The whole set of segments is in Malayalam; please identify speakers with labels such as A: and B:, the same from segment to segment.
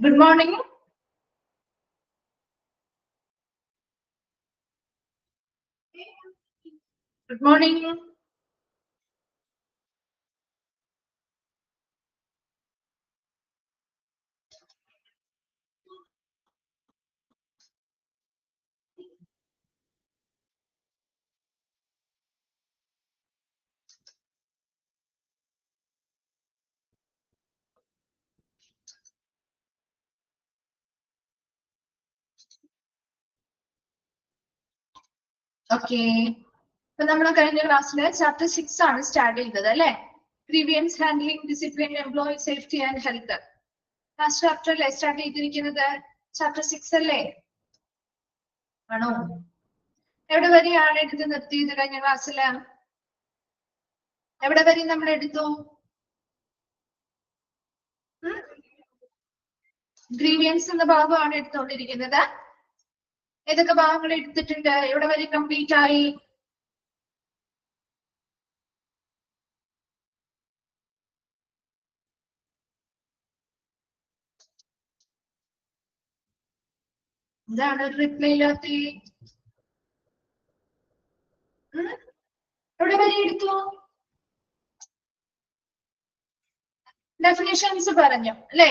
A: Good morning. Good morning. Okay. So, we will class chapter 6 ആണ് start ചെയ്തത് അല്ലേ? Grievance handling, discipline, employee safety and health. Last chapter അല്ലേ start ചെയ്തിരിക്കുന്നത്? Chapter 6 അല്ലേ? ആണോ? എവിടെ വരെയാണ് എടുത്ത് നിർത്തിയത് കഴിഞ്ഞ ക്ലാസ്സിൽ? എവിടെ വരെ നമ്മൾ എടുത്തു? Grievance എന്ന ഭാഗമാണ് എടുത്തുകൊണ്ടിരിക്കുന്നത്. ഏതൊക്കെ ഭാഗങ്ങൾ എടുത്തിട്ടുണ്ട്? എവിടെ വരെ കംപ്ലീറ്റ് ആയി? എന്താണ് റിപ്ലൈ ഇല്ലാത്ത? എവിടെ വരെ എടുത്തു? ഡെഫിനിഷൻസ് പറഞ്ഞു അല്ലേ?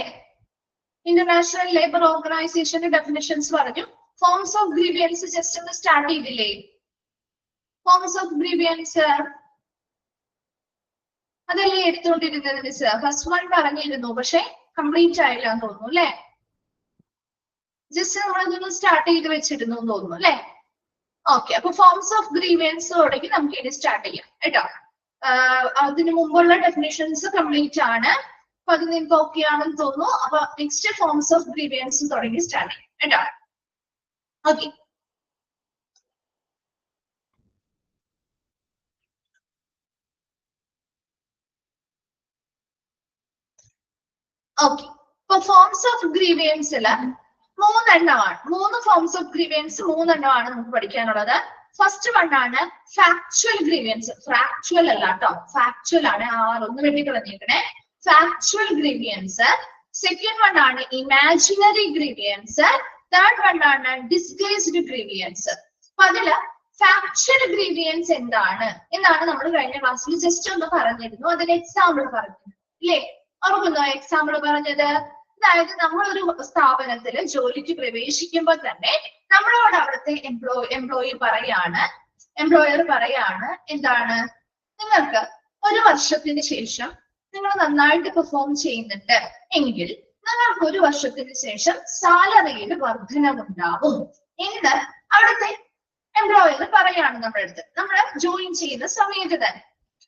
A: ഇന്റർനാഷണൽ ലേബർ ഓർഗനൈസേഷന്റെ ഡെഫിനിഷൻസ് പറഞ്ഞു. ഫോംസ് ഓഫ് ഗ്രീവിയൻസ് ജസ്റ്റ് ഒന്ന് സ്റ്റാർട്ട് ചെയ്തില്ലേ? ഫോംസ് ഓഫ് ഗ്രീവിയൻസ് അതല്ലേ എടുത്തുകൊണ്ടിരുന്നത് മിസ്? ഫസ്റ്റ് വൺ പറഞ്ഞിരുന്നു, പക്ഷെ കംപ്ലീറ്റ് ആയില്ല എന്ന് തോന്നുന്നു അല്ലെ? ജസ്റ്റ് നമ്മളതൊന്ന് സ്റ്റാർട്ട് ചെയ്ത് വെച്ചിരുന്നു എന്ന് തോന്നുന്നു അല്ലെ? ഓക്കെ, അപ്പൊ ഫോംസ് ഓഫ് ഗ്രീവിയൻസ് തുടങ്ങി നമുക്ക് ഇനി സ്റ്റാർട്ട് ചെയ്യാം കേട്ടോ. അതിനു മുമ്പുള്ള ഡെഫിനിഷൻസ് കംപ്ലീറ്റ് ആണ്. അപ്പൊ അത് നിങ്ങൾക്ക് ഓക്കെ ആണെന്ന് തോന്നുന്നു. അപ്പൊ നെക്സ്റ്റ് ഫോംസ് ഓഫ് ഗ്രീവിയൻസ് തുടങ്ങി സ്റ്റാർട്ട് ചെയ്യാം കേട്ടോ. Okay, okay. ഇപ്പൊ ഫോംസ് ഓഫ് ഗ്രീവിയൻസിൽ മൂന്നെണ്ണമാണ്. മൂന്ന് ഫോംസ് ഓഫ് ഗ്രീവിയൻസ് മൂന്നെണ്ണമാണ് നമുക്ക് പഠിക്കാനുള്ളത്. ഫസ്റ്റ് വൺ ആണ് ഫാക്ച്വൽ ഗ്രീവിയൻസ്. ഫാക്ച്വൽ അല്ല കേട്ടോ, ഫാക്ച്വൽ ആണ്. ഒന്ന് വേണ്ടി കളഞ്ഞേക്കണേ. Factual grievance. സെക്കൻഡ് വൺ ആണ് ഇമാജിനറി ഗ്രീവിയൻസ്. തേർഡ് വൺ ആണ് ഡിസ്ഗൈസ്ഡ് ഗ്രീവിയൻസ്. അപ്പൊ അതില് ഫാക്ച്വൽ ഗ്രീവിയൻസ് എന്താണ് എന്നാണ് നമ്മൾ കഴിഞ്ഞ ക്ലാസ്സിൽ ജസ്റ്റ് ഒന്ന് പറഞ്ഞിരുന്നു. അതിന് എക്സാമ്പിൾ പറഞ്ഞു ഇല്ലേ? ഓർക്കുന്നോ എക്സാമ്പിൾ പറഞ്ഞത്? അതായത് നമ്മളൊരു സ്ഥാപനത്തിൽ ജോലിക്ക് പ്രവേശിക്കുമ്പോൾ തന്നെ നമ്മളോട് അവിടുത്തെ എംപ്ലോയർ പറയാണ് എന്താണ്, നിങ്ങൾക്ക് ഒരു വർഷത്തിന് ശേഷം നിങ്ങൾ നന്നായിട്ട് പെർഫോം ചെയ്യുന്നുണ്ട് എങ്കിൽ നിങ്ങൾക്ക് ഒരു വർഷത്തിന് ശേഷം സാലറിയിൽ വർധനവുണ്ടാവും എന്ന് അവിടുത്തെ എംപ്ലോയർ പറയാണ് നമ്മുടെ അടുത്ത്, നമ്മൾ ജോയിൻ ചെയ്യുന്ന സമയത്ത് തന്നെ.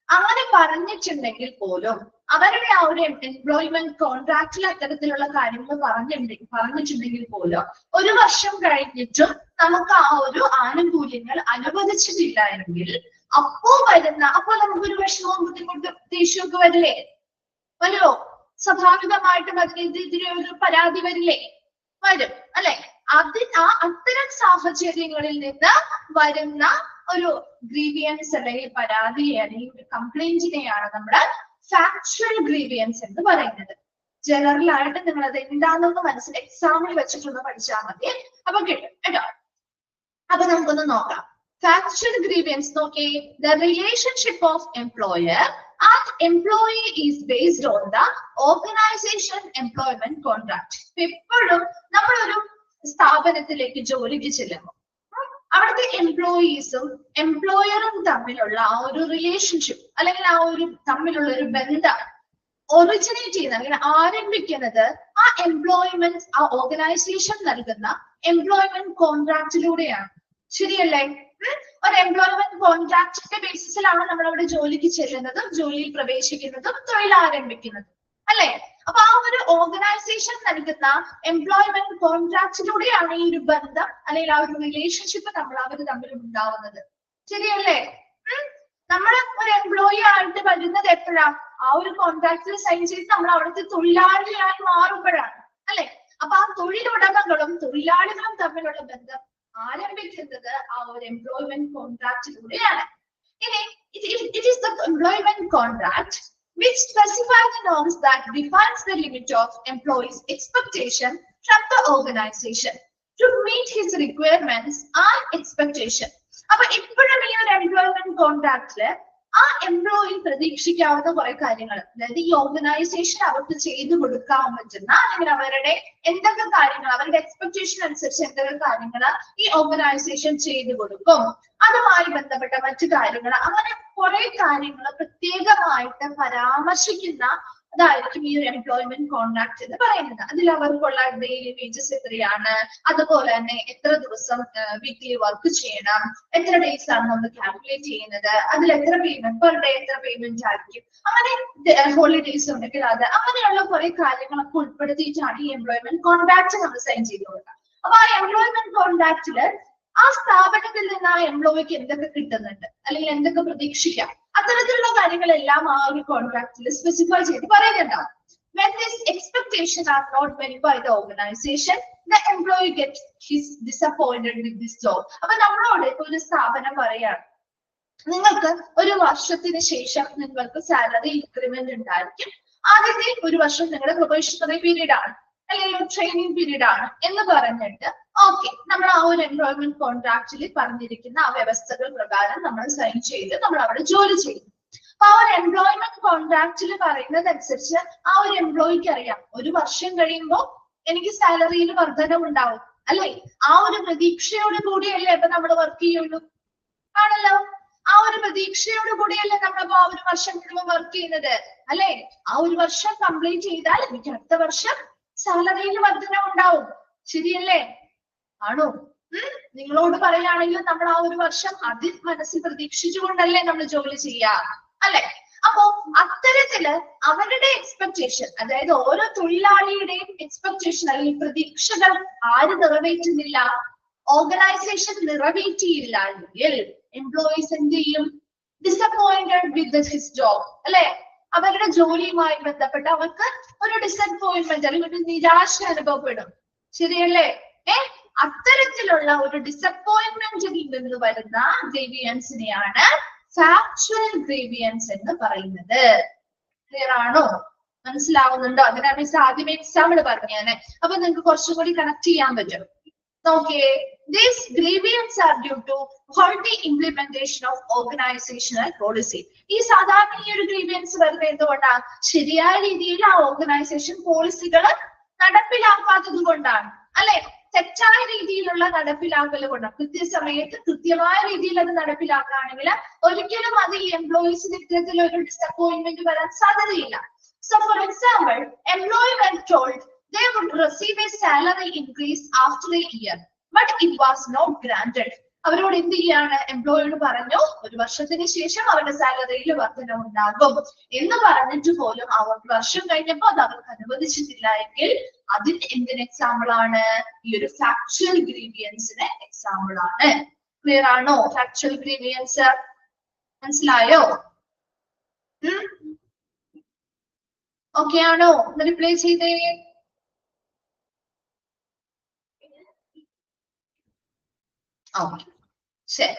A: അങ്ങനെ പറഞ്ഞിട്ടുണ്ടെങ്കിൽ പോലും അവരുടെ ആ ഒരു എംപ്ലോയ്മെന്റ് കോൺട്രാക്റ്റിൽ അത്തരത്തിലുള്ള കാര്യങ്ങൾ പറഞ്ഞിട്ടുണ്ടെങ്കിൽ പോലും ഒരു വർഷം കഴിഞ്ഞിട്ടും നമുക്ക് ആ ഒരു ആനുകൂല്യങ്ങൾ അനുവദിച്ചിട്ടില്ല എങ്കിൽ അപ്പോൾ നമുക്കൊരു വിഷമവും ബുദ്ധിമുട്ടും ദേഷ്യമൊക്കെ വരില്ലേ? വരുമോ? സ്വാഭാവികമായിട്ടും അതിനെതിരെ ഒരു പരാതി വരില്ലേ? വരും അല്ലെ? അത്തരം സാഹചര്യങ്ങളിൽ നിന്ന് വരുന്ന ഒരു ഗ്രീവിയൻസ് അല്ലെങ്കിൽ പരാതി അല്ലെങ്കിൽ ഒരു കംപ്ലൈന്റിനെയാണ് നമ്മുടെ ഫാക്ച്വൽ ഗ്രീവിയൻസ് എന്ന് പറയുന്നത്. ജനറൽ ആയിട്ട് നിങ്ങൾ അത് എന്താണെന്ന് മനസ്സിൽ എക്സാമിൽ വെച്ചിട്ടൊന്ന് പഠിച്ചാൽ മതി. അപ്പൊ കിട്ടും കേട്ടോ. അപ്പൊ നമുക്കൊന്ന് നോക്കാം. ഫാക്ച്വൽ ഗ്രീവിയൻസ് നോക്കി. The relationship of employer and employee is based on the organisation employment contract. എപ്പോഴും നമ്മളൊരു സ്ഥാപനത്തിലേക്ക് ജോലിക്ക് ചെല്ലുമ്പോൾ അവിടുത്തെ എംപ്ലോയീസും എംപ്ലോയറും തമ്മിലുള്ള ആ ഒരു റിലേഷൻഷിപ്പ് അല്ലെങ്കിൽ ആ ഒരു തമ്മിലുള്ള ഒരു ബന്ധം ഒറിജിനേറ്റ് ചെയ്യുന്ന അല്ലെങ്കിൽ ആരംഭിക്കുന്നത് ആ എംപ്ലോയ്മെന്റ്, ആ ഓർഗനൈസേഷൻ നൽകുന്ന എംപ്ലോയ്മെന്റ് കോൺട്രാക്റ്റിലൂടെയാണ്. ശരിയല്ലേ? ഒരു എംപ്ലോയ്മെന്റ് കോൺട്രാക്റ്റിന്റെ ബേസിസിലാണ് നമ്മൾ അവിടെ ജോലിക്ക് ചെല്ലുന്നതും ജോലിയിൽ പ്രവേശിക്കുന്നതും തൊഴിൽ ആരംഭിക്കുന്നതും അല്ലെ? അപ്പൊ ആ ഒരു ഓർഗനൈസേഷൻ നൽകുന്ന എംപ്ലോയ്മെന്റ് കോൺട്രാക്റ്റിലൂടെയാണ് ഈ ഒരു ബന്ധം അല്ലെങ്കിൽ ആ ഒരു റിലേഷൻഷിപ്പ് അവർ തമ്മിൽ ഉണ്ടാവുന്നത്. ശരിയല്ലേ? നമ്മൾ ഒരു എംപ്ലോയി ആയിട്ട് വരുന്നത് എപ്പോഴാ? ആ ഒരു കോൺട്രാക്റ്റിൽ സൈൻ ചെയ്ത് നമ്മൾ അവിടുത്തെ തൊഴിലാളിയായി മാറുമ്പോഴാണ് അല്ലെ? അപ്പൊ ആ തൊഴിലുടമകളും തൊഴിലാളികളും തമ്മിലുള്ള ബന്ധം ആരംഭിക്കുന്നത് ആ ഒരു എംപ്ലോയ്മെന്റ് കോൺട്രാക്റ്റിലൂടെയാണ്. ഇനി it is the employment contract which specify the norms that defines the limit of employee's expectation from the organization to meet his requirements and expectation. അപ്പൊ ഇപ്പോഴും ഈ ഒരു എംപ്ലോയ്മെന്റ് കോൺട്രാക്റ്റില് ആ എംപ്ലോയി പ്രതീക്ഷിക്കാവുന്ന കുറെ കാര്യങ്ങൾ, അതായത് ഈ ഓർഗനൈസേഷൻ അവർക്ക് ചെയ്തു കൊടുക്കാൻ പറ്റുന്ന അല്ലെങ്കിൽ അവരുടെ എന്തൊക്കെ കാര്യങ്ങൾ, അവരുടെ എക്സ്പെക്ടേഷൻ അനുസരിച്ച് എന്തൊക്കെ കാര്യങ്ങൾ ഈ ഓർഗനൈസേഷൻ ചെയ്തു കൊടുക്കും, അതുമായി ബന്ധപ്പെട്ട മറ്റു കാര്യങ്ങൾ, അങ്ങനെ കുറെ കാര്യങ്ങൾ പ്രത്യേകമായിട്ട് പരാമർശിക്കുന്ന അതായിരിക്കും ഈ ഒരു എംപ്ലോയ്മെന്റ് കോൺട്രാക്ട് എന്ന് പറയുന്നത്. അതിൽ അവർക്കുള്ള ഡെയിലി വേജസ് എത്രയാണ്, അതുപോലെ തന്നെ എത്ര ദിവസം വീക്ക്ലി വർക്ക് ചെയ്യണം, എത്ര ഡേയ്സ് ആണ് നമ്മൾ കാൽക്കുലേറ്റ് ചെയ്യുന്നത്, അതിൽ എത്ര പേയ്മെന്റ് പെർ ഡേ എത്ര പേയ്മെന്റ് ആയിരിക്കും, അങ്ങനെ ഹോളിഡേയ്സ് ഉണ്ടെങ്കിൽ അത്, അങ്ങനെയുള്ള കുറെ കാര്യങ്ങളൊക്കെ ഉൾപ്പെടുത്തിയിട്ടാണ് ഈ എംപ്ലോയ്മെന്റ് കോൺട്രാക്ട് നമ്മൾ സൈൻ ചെയ്ത് കൊടുക്കുക. അപ്പൊ ആ എംപ്ലോയ്മെന്റ് കോൺട്രാക്റ്റില് ആ സ്ഥാപനത്തിൽ നിന്ന് ആ എംപ്ലോയിക്ക് എന്തൊക്കെ കിട്ടുന്നുണ്ട് അല്ലെങ്കിൽ എന്തൊക്കെ പ്രതീക്ഷിക്കാം, അത്തരത്തിലുള്ള കാര്യങ്ങളെല്ലാം ആ ഒരു കോൺട്രാക്റ്റിൽ സ്പെസിഫൈ ചെയ്ത് പറയുന്നുണ്ടാവും. When these expectations are not met by the organization, the employee gets disappointed with this job. അപ്പൊ നമ്മളോട് ഇപ്പൊ ഒരു സ്ഥാപനം പറയാണ്, നിങ്ങൾക്ക് ഒരു വർഷത്തിന് ശേഷം നിങ്ങൾക്ക് സാലറി ഇൻക്രിമെന്റ് ഉണ്ടായിരിക്കും, ആദ്യത്തെ ഒരു വർഷം നിങ്ങളുടെ പ്രൊബേഷണറി പീരീഡ് ആണ് അല്ലെങ്കിൽ ട്രെയിനിങ് പീരീഡ് ആണ് എന്ന് പറഞ്ഞിട്ട് ഓക്കെ, നമ്മൾ ആ ഒരു എംപ്ലോയ്മെന്റ് കോൺട്രാക്റ്റിൽ പറഞ്ഞിരിക്കുന്ന ആ വ്യവസ്ഥകൾ പ്രകാരം നമ്മൾ സൈൻ ചെയ്ത് നമ്മൾ അവിടെ ജോലി ചെയ്യും. അപ്പൊ ആ ഒരു എംപ്ലോയ്മെന്റ് കോൺട്രാക്റ്റിൽ പറയുന്നത് അനുസരിച്ച് ആ ഒരു എംപ്ലോയിക്ക് അറിയാം ഒരു വർഷം കഴിയുമ്പോൾ എനിക്ക് സാലറിയിൽ വർധന ഉണ്ടാവും, അല്ലെ? ആ ഒരു പ്രതീക്ഷയോട് കൂടിയല്ലേ ഇപ്പൊ നമ്മൾ വർക്ക് ചെയ്യുള്ളൂ, ആണല്ലോ? ആ ഒരു പ്രതീക്ഷയോട് കൂടിയല്ലേ നമ്മളിപ്പോ ആ ഒരു വർഷം മുഴുവൻ വർക്ക് ചെയ്യുന്നത്, അല്ലെ? ആ ഒരു വർഷം കംപ്ലീറ്റ് ചെയ്താൽ എനിക്ക് അടുത്ത വർഷം സാലറിയിൽ വർധന ഉണ്ടാവും, ശരിയല്ലേ? ആണോ? നിങ്ങളോട് പറയുകയാണെങ്കിൽ നമ്മൾ ആ ഒരു വർഷം അതിൽ മനസ്സിൽ പ്രതീക്ഷിച്ചുകൊണ്ടല്ലേ നമ്മൾ ജോലി ചെയ്യാ, അല്ലെ? അപ്പോ അത്തരത്തില് അവരുടെ എക്സ്പെക്ടേഷൻ, അതായത് ഓരോ തൊഴിലാളിയുടെയും എക്സ്പെക്ടേഷൻ അല്ലെങ്കിൽ പ്രതീക്ഷകൾ ആര് നിറവേറ്റുന്നില്ല, ഓർഗനൈസേഷൻ നിറവേറ്റിയില്ല എങ്കിൽ എംപ്ലോയീസ് എന്ത് ചെയ്യും? ഡിസപ്പോയിന്റഡ് വിത്ത് ഹിസ് ജോബ്, അല്ലെ? അവരുടെ ജോലിയുമായി ബന്ധപ്പെട്ട് അവർക്ക് ഒരു ഡിസപ്പോയിന്റ്മെന്റ് അല്ലെങ്കിൽ ഒരു നിരാശ അനുഭവപ്പെടും, ശരിയല്ലേ? അത്തരത്തിലുള്ള ഒരു ഡിസപ്പോയിന്റ്മെന്റിൽ നിന്ന് വരുന്ന ഗ്രീവിയൻസിനെയാണ് ഫാക്ച്വൽ ഗ്രീവിയൻസ് എന്ന് പറയുന്നത്. ക്ലിയർ ആണോ? മനസ്സിലാവുന്നുണ്ടോ? അതിനാണ് മിസ് ആദ്യമേ എക്സാമ്പിൾ പറഞ്ഞാണ്, അപ്പൊ നിങ്ങൾക്ക് കുറച്ചും കൂടി കണക്ട് ചെയ്യാൻ പറ്റും. നോക്കിയേ, these grievances are due to faulty implementation of organizational policy. ഈ സാധാരണ ഈ ഒരു ഗ്രീവിയൻസ് വരുന്നത് എന്തുകൊണ്ടാണ്? ശരിയായ രീതിയിൽ ആ ഓർഗനൈസേഷൻ പോളിസികൾ നടപ്പിലാക്കാത്തത് കൊണ്ടാണ്, അല്ലെ? തെറ്റായ രീതിയിലുള്ള നടപ്പിലാക്കൽ കൊണ്ടാണ്. കൃത്യസമയത്ത് കൃത്യമായ രീതിയിൽ അത് നടപ്പിലാക്കുകയാണെങ്കിൽ ഒരിക്കലും അത് ഈ എംപ്ലോയീസിന് ഇത്തരത്തിലൊരു ഡിസപ്പോയിന്റ്മെന്റ് വരാൻ സാധ്യതയില്ല. So for example, employee were told they would receive a salary increase after a year, but it was not granted. അവരോട് എന്ത് ചെയ്യാണ്? എംപ്ലോയിയോട് പറഞ്ഞു ഒരു വർഷത്തിന് ശേഷം അവരുടെ സാലറിയിൽ വർധന ഉണ്ടാകും എന്ന് പറഞ്ഞിട്ട് പോലും ആ ഒരു വർഷം കഴിഞ്ഞപ്പോൾ അത് അവർക്ക് അനുവദിച്ചിട്ടില്ല എങ്കിൽ അതിന് എന്തിന് എക്സാമ്പിൾ ആണ്? ഈ ഒരു ഫാക്ച്വൽ ഗ്രീവിയൻസിന് എക്സാമ്പിൾ ആണ്. ക്ലിയർ ആണോ? ഫാക്ച്വൽ ഗ്രീവിയൻസ് മനസ്സിലായോ? ഓക്കെ ആണോ? ഒന്ന് റിപ്ലൈ ചെയ്തേ. ശരി,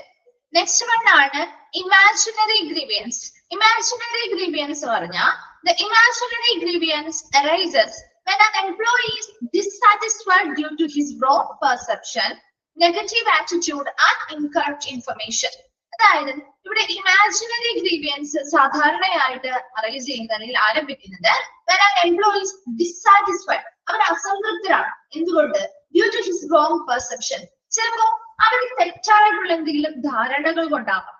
A: നെക്സ്റ്റ് വൺ ആണ് ഇമാജിനറി ഗ്രീവിയൻസ്. ഇമാജിനറി ഗ്രീവിയൻസ് പറഞ്ഞാൽ the imaginary grievance arises when an employee is dissatisfied due to his wrong perception, negative attitude and incorrect information. അതായത് ഇവിടെ ഇമാജിനറി ഗ്രീവിയൻസ് സാധാരണയായിട്ട് അറൈസ് ചെയ്യുന്നതിൽ ആരംഭിക്കുന്നത് when an employee is dissatisfied, അവർ അസംതൃപ്തരാണ്. എന്തുകൊണ്ട്? Due to his wrong perception. ചിലപ്പോ അവർക്ക് തെറ്റായിട്ടുള്ള എന്തെങ്കിലും ധാരണകൾ കൊണ്ടാവാം,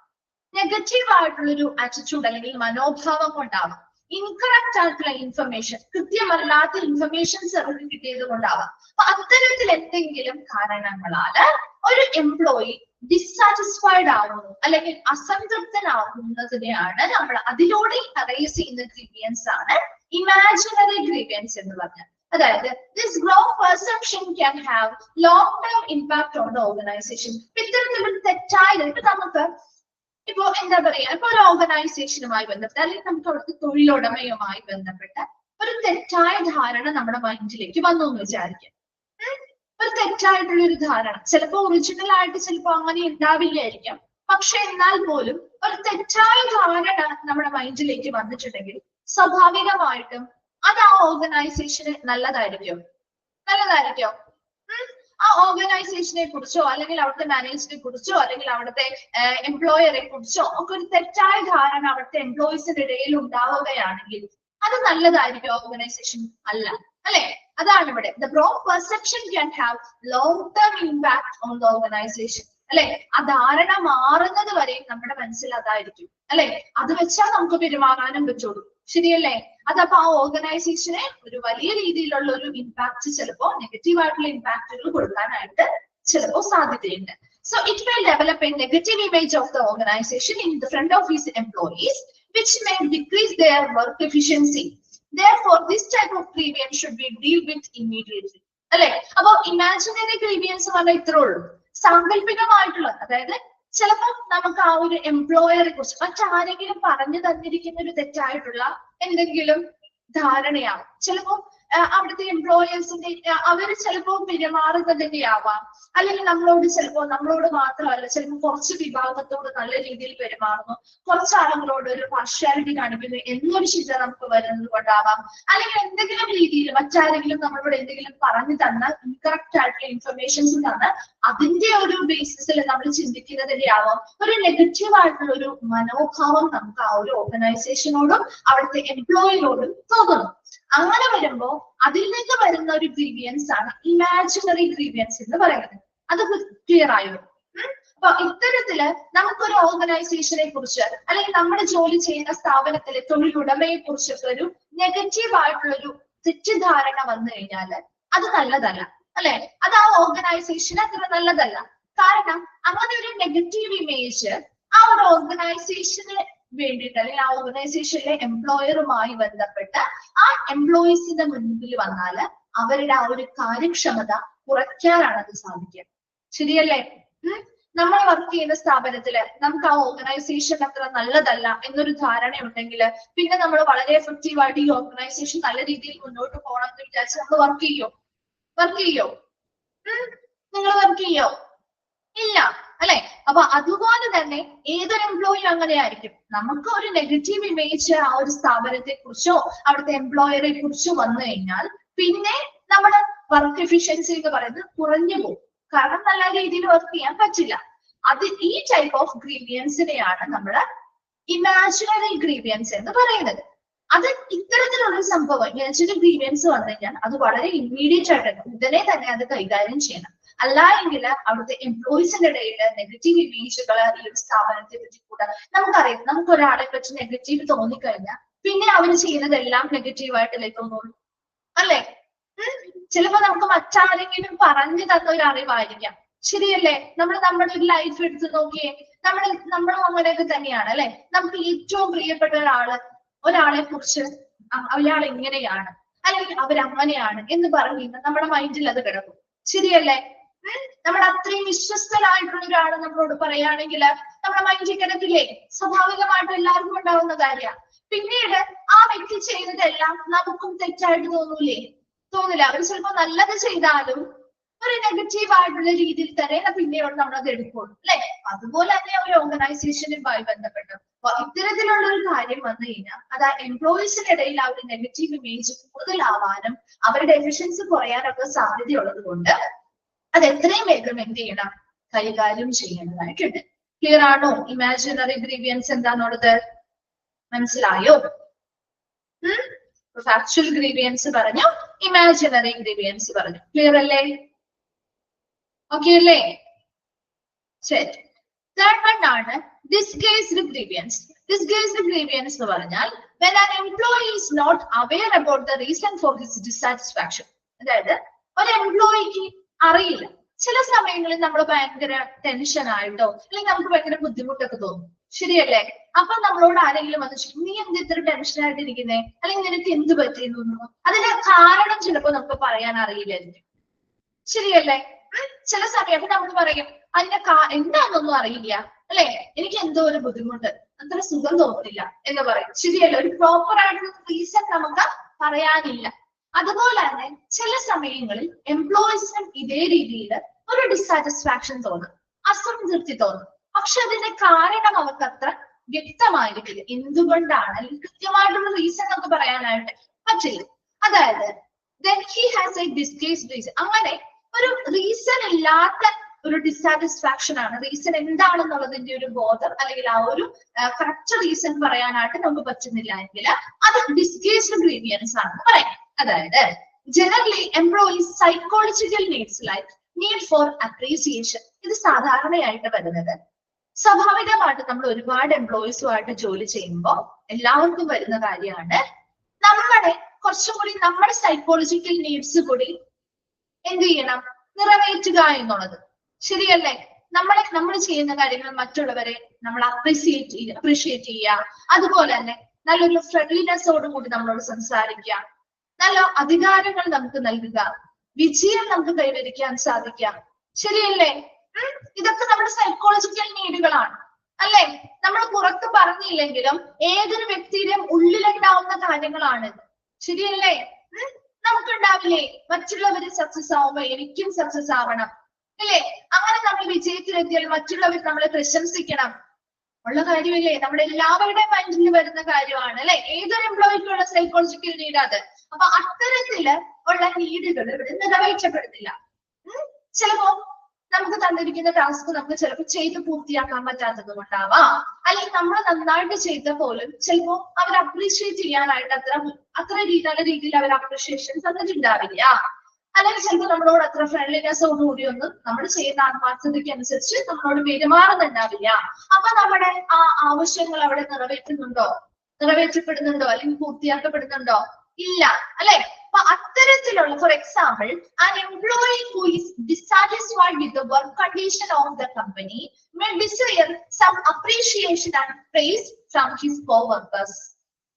A: നെഗറ്റീവ് ആയിട്ടുള്ളൊരു ആറ്റിറ്റ്യൂഡ് അല്ലെങ്കിൽ മനോഭാവം കൊണ്ടാവാം, ഇൻകറക്റ്റ് ആയിട്ടുള്ള ഇൻഫർമേഷൻ, കൃത്യമല്ലാത്ത ഇൻഫർമേഷൻസ് അവർക്ക് കിട്ടിയത് കൊണ്ടാവാം. അപ്പൊ അത്തരത്തിൽ എന്തെങ്കിലും കാരണങ്ങളാല് ഒരു എംപ്ലോയി ഡിസാറ്റിസ്ഫൈഡ് ആവുന്നു അല്ലെങ്കിൽ അസംതൃപ്തനാകുന്നതിനെയാണ് നമ്മൾ അതിലൂടെ അറൈസ് ചെയ്യുന്ന ഗ്രീവിയൻസ് ആണ് ഇമാജിനറി ഗ്രീവിയൻസ് എന്ന് പറഞ്ഞാൽ. അതായത് this wrong perception can have long term impact on the organization. ഇത്തരത്തിലൊരു തെറ്റായ ഇപ്പൊ നമുക്ക് ഇപ്പൊ എന്താ പറയാ, ഇപ്പൊ ഒരു ഓർഗനൈസേഷനുമായി ബന്ധപ്പെട്ട് അല്ലെങ്കിൽ നമുക്ക് അവിടുത്തെ തൊഴിലുടമയുമായി ബന്ധപ്പെട്ട ഒരു തെറ്റായ ധാരണ നമ്മുടെ മൈൻഡിലേക്ക് വന്നു എന്ന് വിചാരിക്കും. ഒരു തെറ്റായിട്ടുള്ള ഒരു ധാരണ ചിലപ്പോ ഒറിജിനൽ ആയിട്ട് ചിലപ്പോ അങ്ങനെ ഉണ്ടാവില്ലായിരിക്കാം, പക്ഷെ എന്നാൽ പോലും ഒരു തെറ്റായ ധാരണ നമ്മുടെ മൈൻഡിലേക്ക് വന്നിട്ടുണ്ടെങ്കിൽ സ്വാഭാവികമായിട്ടും അത് ആ ഓർഗനൈസേഷന് നല്ലതായിരിക്കും. ആ ഓർഗനൈസേഷനെ കുറിച്ചോ അല്ലെങ്കിൽ അവിടുത്തെ മാനേജറിനെ കുറിച്ചോ അല്ലെങ്കിൽ അവിടുത്തെ എംപ്ലോയറെ കുറിച്ചോ ഒക്കെ ഒരു തെറ്റായ ധാരണ അവിടുത്തെ എംപ്ലോയീസിന്റെ ഇടയിൽ ഉണ്ടാവുകയാണെങ്കിൽ അത് നല്ലതായിരിക്കും ഓർഗനൈസേഷൻ അല്ല, അല്ലെ? അതാണ് ഇവിടെ the wrong perception can have long term impact on the organization. അല്ലെ? ആ ധാരണ മാറുന്നത് വരെ നമ്മുടെ മനസ്സിൽ അതായിരിക്കും, അല്ലെ? അത് വെച്ചാൽ നമുക്ക് പെരുമാറാനും പറ്റുള്ളൂ, ശരിയല്ലേ? അതപ്പോ ആ ഓർഗനൈസേഷനെ ഒരു വലിയ രീതിയിലുള്ള ഒരു ഇമ്പാക്ട് ചിലപ്പോ നെഗറ്റീവ് ആയിട്ടുള്ള ഇമ്പാക്റ്റുകൾ കൊടുക്കാനായിട്ട് ചിലപ്പോ സാധ്യതയുണ്ട്. So it will develop a negative image of the organization in the front of its employees, which may decrease their work efficiency. Therefore, this type of grievance should be dealt with immediately. അല്ലെ? അപ്പൊ ഇമാജിനറി ഗ്രീവിയൻസ് പറഞ്ഞാൽ ഇത്രേ ഉള്ളൂ, സാങ്കല്പികമായിട്ടുള്ള. അതായത് ചിലപ്പോൾ നമുക്ക് ആ ഒരു എംപ്ലോയറെ കുറിച്ച് മറ്റാരെങ്കിലും പറഞ്ഞു തന്നിരിക്കുന്ന ഒരു തെറ്റായിട്ടുള്ള എന്തെങ്കിലും ധാരണയാവും. ചിലപ്പോ അവിടുത്തെ എംപ്ലോയേഴ്സിന്റെ അവര് ചിലപ്പോ പെരുമാറുന്നതിന്റെ ആവാം, അല്ലെങ്കിൽ നമ്മളോട് മാത്രമല്ല, ചിലപ്പോൾ കുറച്ച് വിഭാഗത്തോട് നല്ല രീതിയിൽ പെരുമാറുന്നു, കുറച്ച് ആളുകളോട് ഒരു പാർഷ്യാലിറ്റി കാണിക്കുന്നു എന്നൊരു ചിന്ത നമുക്ക് വരുന്നത് കൊണ്ടാവാം. അല്ലെങ്കിൽ എന്തെങ്കിലും രീതിയിൽ മറ്റാരെങ്കിലും നമ്മളോട് എന്തെങ്കിലും പറഞ്ഞു തന്ന ഇൻകറക്റ്റ് ആയിട്ടുള്ള ഇൻഫർമേഷൻസ് തന്ന് അതിന്റെ ഒരു ബേസിസിൽ നമ്മൾ ചിന്തിക്കുന്നതിന്റെ ആവാം ഒരു നെഗറ്റീവ് ആയിട്ടുള്ള ഒരു മനോഭാവം നമുക്ക് ആ ഒരു ഓർഗനൈസേഷനോടും അവിടുത്തെ എംപ്ലോയിനോടും തോന്നുന്നു. അങ്ങനെ വരുമ്പോ അതിൽ നിന്ന് വരുന്ന ഒരു ഗ്രീവിയൻസ് ആണ് ഇമാജിനറി ഗ്രീവിയൻസ് എന്ന് പറയുന്നത്. അത് ക്ലിയർ ആയോ? അപ്പൊ ഇത്തരത്തില് നമുക്കൊരു ഓർഗനൈസേഷനെ കുറിച്ച് അല്ലെങ്കിൽ നമ്മുടെ ജോലി ചെയ്യുന്ന സ്ഥാപനത്തിലെ തൊഴിലുടമയെ കുറിച്ചൊക്കെ ഒരു നെഗറ്റീവ് ആയിട്ടുള്ള ഒരു തെറ്റിദ്ധാരണ വന്നു കഴിഞ്ഞാല് അത് നല്ലതല്ല, അല്ലെ? അത് ആ ഓർഗനൈസേഷന് അത്ര നല്ലതല്ല. കാരണം അങ്ങനെ ഒരു നെഗറ്റീവ് ഇമേജ് ആ ഒരു ഓർഗനൈസേഷന് വേണ്ടിയിട്ട് അല്ലെങ്കിൽ ആ ഓർഗനൈസേഷനിലെ എംപ്ലോയറുമായി ബന്ധപ്പെട്ട് ആ എംപ്ലോയീസിന്റെ മുൻപിൽ വന്നാല് അവരുടെ ആ ഒരു കാര്യക്ഷമത കുറയ്ക്കാനാണ് അത് സാധിക്കുക, ശരിയല്ലേ? നമ്മൾ വർക്ക് ചെയ്യുന്ന സ്ഥാപനത്തില് നമുക്ക് ആ ഓർഗനൈസേഷൻ അത്ര നല്ലതല്ല എന്നൊരു ധാരണ ഉണ്ടെങ്കിൽ പിന്നെ നമ്മൾ വളരെ എഫക്റ്റീവ് ആയിട്ട് ഈ ഓർഗനൈസേഷൻ നല്ല രീതിയിൽ മുന്നോട്ട് പോകണം എന്ന് വിചാരിച്ച് നമ്മൾ വർക്ക് ചെയ്യോ? നിങ്ങൾ വർക്ക് ചെയ്യോ? ഇല്ല, അല്ലെ? അപ്പൊ അതുപോലെ തന്നെ ഏതൊരു എംപ്ലോയിയും അങ്ങനെയായിരിക്കും. നമുക്ക് ഒരു നെഗറ്റീവ് ഇമേജ് ആ ഒരു സ്ഥാപനത്തെ കുറിച്ചോ അവിടുത്തെ എംപ്ലോയറെ കുറിച്ചോ വന്നു കഴിഞ്ഞാൽ പിന്നെ നമ്മുടെ വർക്ക് എഫിഷ്യൻസി എന്ന് പറയുന്നത് കുറഞ്ഞു പോകും. കാരണം നല്ല രീതിയിൽ വർക്ക് ചെയ്യാൻ പറ്റില്ല. അത് ഈ ടൈപ്പ് ഓഫ് ഗ്രീവിയൻസിനെയാണ് നമ്മൾ ഇമാജിനറി ഗ്രീവിയൻസ് എന്ന് പറയുന്നത്. അത് ഇത്തരത്തിലുള്ള സംഭവം ഇമാജിനറി ഗ്രീവിയൻസ് വന്നു കഴിഞ്ഞാൽ അത് വളരെ ഇമ്മീഡിയറ്റ് ആയിട്ട് ഉടനെ തന്നെ അത് കൈകാര്യം ചെയ്യണം. അല്ല എങ്കിൽ അവിടുത്തെ എംപ്ലോയീസിന്റെ ഇടയിൽ നെഗറ്റീവ് ഇമേജുകൾ ഈ ഒരു സ്ഥാപനത്തെ പറ്റി കൂടെ നമുക്കറിയാം. നമുക്ക് ഒരാളെ പറ്റി നെഗറ്റീവ് തോന്നിക്കഴിഞ്ഞാൽ പിന്നെ അവർ ചെയ്യുന്നതെല്ലാം നെഗറ്റീവായിട്ടല്ലേ തോന്നുള്ളൂ, അല്ലെ? ചിലപ്പോ നമുക്ക് മറ്റാരെങ്കിലും പറഞ്ഞു തന്ന ഒരു അറിവായിരിക്കാം, ശരിയല്ലേ? നമ്മുടെ ഒരു ലൈഫ് എടുത്ത് നോക്കിയേ, നമ്മളും അങ്ങനെയൊക്കെ തന്നെയാണ്, അല്ലെ? നമുക്ക് ഏറ്റവും പ്രിയപ്പെട്ട ഒരാളെ കുറിച്ച് അയാൾ എങ്ങനെയാണ് അല്ലെങ്കിൽ അവരങ്ങനെയാണ് എന്ന് പറഞ്ഞു നമ്മുടെ മൈൻഡിൽ അത് കിടക്കും, ശരിയല്ലേ? നമ്മുടെ അത്രയും വിശ്വസ്തനായിട്ടുള്ള ഒരാൾ നമ്മളോട് പറയുകയാണെങ്കിൽ നമ്മുടെ മൈൻഡിൽ കിടക്കില്ലേ? സ്വാഭാവികമായിട്ടും എല്ലാവർക്കും ഉണ്ടാവുന്ന കാര്യമാണ്. പിന്നീട് ആ വ്യക്തി ചെയ്തതെല്ലാം നമുക്കും തെറ്റായിട്ട് തോന്നില്ല. അവർ ചിലപ്പോൾ നല്ലത് ചെയ്താലും ഒരു നെഗറ്റീവ് ആയിട്ടുള്ള രീതിയിൽ തന്നെ പിന്നീട് നമ്മളത് എടുക്കുള്ളൂ, അല്ലെ? അതുപോലെ തന്നെ ഒരു ഓർഗനൈസേഷനുമായി ബന്ധപ്പെട്ട് ഇത്തരത്തിലുള്ള ഒരു കാര്യം വന്നു കഴിഞ്ഞാൽ അത് ആ എംപ്ലോയീസിന്റെ ഇടയിൽ ആ ഒരു നെഗറ്റീവ് ഇമേജ് കൂടുതലാവാനും അവരുടെ എഫിഷ്യൻസി കുറയാനൊക്കെ സാധ്യതയുള്ളത് കൊണ്ട് അത് എത്രയും വേഗം എന്ത് ചെയ്യണം? കൈകാര്യം ചെയ്യേണ്ടതായിട്ടുണ്ട്. ക്ലിയർ ആണോ? ഇമാജിനറി ഗ്രീവിയൻസ് എന്താണുള്ളത്? മനസ്സിലായോ? ഫാക്ച്വൽ ഗ്രീവിയൻസ് പറഞ്ഞു, ഇമാജിനറി ഗ്രീവിയൻസ് പറഞ്ഞു. ക്ലിയർ അല്ലേ? ഓക്കെ അല്ലേ? ശരി. തേർഡ് വൺ ആണ് ഡിസ്ഗേസ്ഡ് ഗ്രീവിയൻസ്. ഡിസ്ഗേസ്ഡ് ഗ്രീവിയൻസ് എന്ന് പറഞ്ഞാൽ when an employee is not aware about the reason for his dissatisfaction. അതായത് ഒരു എംപ്ലോയിക്ക് അറിയില്ല. ചില സമയങ്ങളിൽ നമ്മൾ ഭയങ്കര ടെൻഷൻ ആയിട്ടോ അല്ലെങ്കിൽ നമുക്ക് ഭയങ്കര ബുദ്ധിമുട്ടൊക്കെ തോന്നും, ശരിയല്ലേ? അപ്പൊ നമ്മളോട് ആരെങ്കിലും വന്ന് ചോദിക്കും, നീ എന്ത് ഇത്ര ടെൻഷൻ ആയിട്ടിരിക്കുന്നേ, അല്ലെങ്കിൽ നിനക്ക് എന്ത് പറ്റിയെന്ന് തോന്നുന്നു? അതിന്റെ കാരണം ചിലപ്പോ നമുക്ക് പറയാൻ അറിയില്ലായിരിക്കും, ശരിയല്ലേ? ചില സമയം അപ്പൊ നമ്മൾ പറയും അതിന്റെ എന്താണെന്നൊന്നും അറിയില്ല, അല്ലെ? എനിക്ക് എന്തോ ഒരു ബുദ്ധിമുട്ട്, അത്ര സുഖം തോന്നുന്നില്ല എന്ന് പറയും, ശരിയല്ലേ? ഒരു പ്രോപ്പർ ആയിട്ടുള്ള റീസൺ നമുക്ക് പറയാനില്ല. അതുപോലെ തന്നെ ചില സമയങ്ങളിൽ എംപ്ലോയീസിനും ഇതേ രീതിയിൽ ഒരു ഡിസാറ്റിസ്ഫാക്ഷൻ തോന്നും, അസംതൃപ്തി തോന്നും. പക്ഷെ അതിന്റെ കാരണം അവർക്ക് അത്ര വ്യക്തമായിരിക്കില്ല എന്തുകൊണ്ടാണ്, അല്ലെങ്കിൽ കൃത്യമായിട്ടുള്ള റീസൺ നമുക്ക് പറയാനായിട്ട് പറ്റില്ല. അതായത് then he has a disguised reason. അങ്ങനെ ഒരു റീസൺ ഇല്ലാത്ത ഒരു ഡിസാറ്റിസ്ഫാക്ഷൻ ആണ്. റീസൺ എന്താണെന്നുള്ളതിന്റെ ഒരു ബോധം അല്ലെങ്കിൽ ആ ഒരു കറക്റ്റ് റീസൺ പറയാനായിട്ട് നമുക്ക് പറ്റുന്നില്ല എങ്കിൽ അത് ഡിസ്ഗേസ്ഡ് ഗ്രീവിയൻസ് ആണെന്ന് പറയാം. അതായത് generally employees psychological needs like need for appreciation. ഇത് സാധാരണയായിട്ട് വരുന്നത് സ്വാഭാവികമായിട്ട് നമ്മൾ ഒരുപാട് എംപ്ലോയീസുമായിട്ട് ജോലി ചെയ്യുമ്പോൾ എല്ലാവർക്കും വരുന്ന കാര്യമാണ് നമ്മളെ കുറച്ചും കൂടി നമ്മുടെ സൈക്കോളജിക്കൽ നീഡ്സ് കൂടി എന്ത് ചെയ്യണം, നിറവേറ്റുക എന്നുള്ളത്. ശരിയല്ലേ? നമ്മൾ ചെയ്യുന്ന കാര്യങ്ങൾ മറ്റുള്ളവരെ നമ്മൾ അപ്രീഷിയേറ്റ് ചെയ്യുക, അതുപോലെ തന്നെ നല്ലൊരു ഫ്രണ്ട്ലിനെസ്സോടും കൂടി നമ്മളോട് സംസാരിക്കുക, നല്ല അധികാരങ്ങൾ നമുക്ക് നൽകുക, വിജയം നമുക്ക് കൈവരിക്കാൻ സാധിക്കുക. ശരിയല്ലേ? ഇതൊക്കെ നമ്മുടെ സൈക്കോളജിക്കൽ നീഡുകളാണ് അല്ലെ? നമ്മൾ പുറത്ത് പറഞ്ഞില്ലെങ്കിലും ഏതൊരു വ്യക്തിയുടെയും ഉള്ളിലുണ്ടാവുന്ന കാര്യങ്ങളാണ്. ശരിയല്ലേ? നമുക്കുണ്ടാവില്ലേ മറ്റുള്ളവര് സക്സസ് ആവുമ്പോ എനിക്കും സക്സസ് ആവണം അല്ലേ? അങ്ങനെ നമ്മൾ വിജയത്തിലെത്തിയാൽ മറ്റുള്ളവർ നമ്മളെ പ്രശംസിക്കണം ഉള്ള കാര്യമല്ലേ? നമ്മുടെ എല്ലാവരുടെയും മൈൻഡിൽ വരുന്ന കാര്യമാണ് അല്ലെ? ഏതൊരു എംപ്ലോയിക്കുള്ള സൈക്കോളജിക്കൽ നീഡ് അത്. അപ്പൊ അത്തരത്തില് ഉള്ള നീഡുകൾ ഇവിടെ നിറവേറ്റപ്പെടുന്നില്ല. ചിലപ്പോ നമുക്ക് തന്നിരിക്കുന്ന ടാസ്ക് നമുക്ക് ചിലപ്പോൾ ചെയ്ത് പൂർത്തിയാക്കാൻ പറ്റാത്തത് കൊണ്ടാവാം, അല്ലെങ്കിൽ നമ്മൾ നന്നായിട്ട് ചെയ്ത പോലും ചിലപ്പോ അവർ അപ്രീഷിയേറ്റ് ചെയ്യാനായിട്ട് അത്ര നല്ല രീതിയിൽ അവർ അപ്രീഷിയേഷൻ തന്നിട്ടുണ്ടാവില്ല. അല്ലെങ്കിൽ ചിലപ്പോൾ നമ്മളോട് അത്ര ഫ്രണ്ട്ലിനെസ്സോടുകൂടി ഒന്നും നമ്മൾ ചെയ്യുന്ന ആത്മാർത്ഥതയ്ക്ക് അനുസരിച്ച് നമ്മളോട് പെരുമാറുന്നുണ്ടാവില്ല. അപ്പൊ നമ്മുടെ ആ ആവശ്യങ്ങൾ അവിടെ നിറവേറ്റപ്പെടുന്നുണ്ടോ അല്ലെങ്കിൽ പൂർത്തിയാക്കപ്പെടുന്നുണ്ടോ? ഇല്ല അല്ലെ? അപ്പൊ അത്തരത്തിലുള്ള, for example, an employee who is dissatisfied with the work condition of the company may desire some appreciation and praise from his co-workers.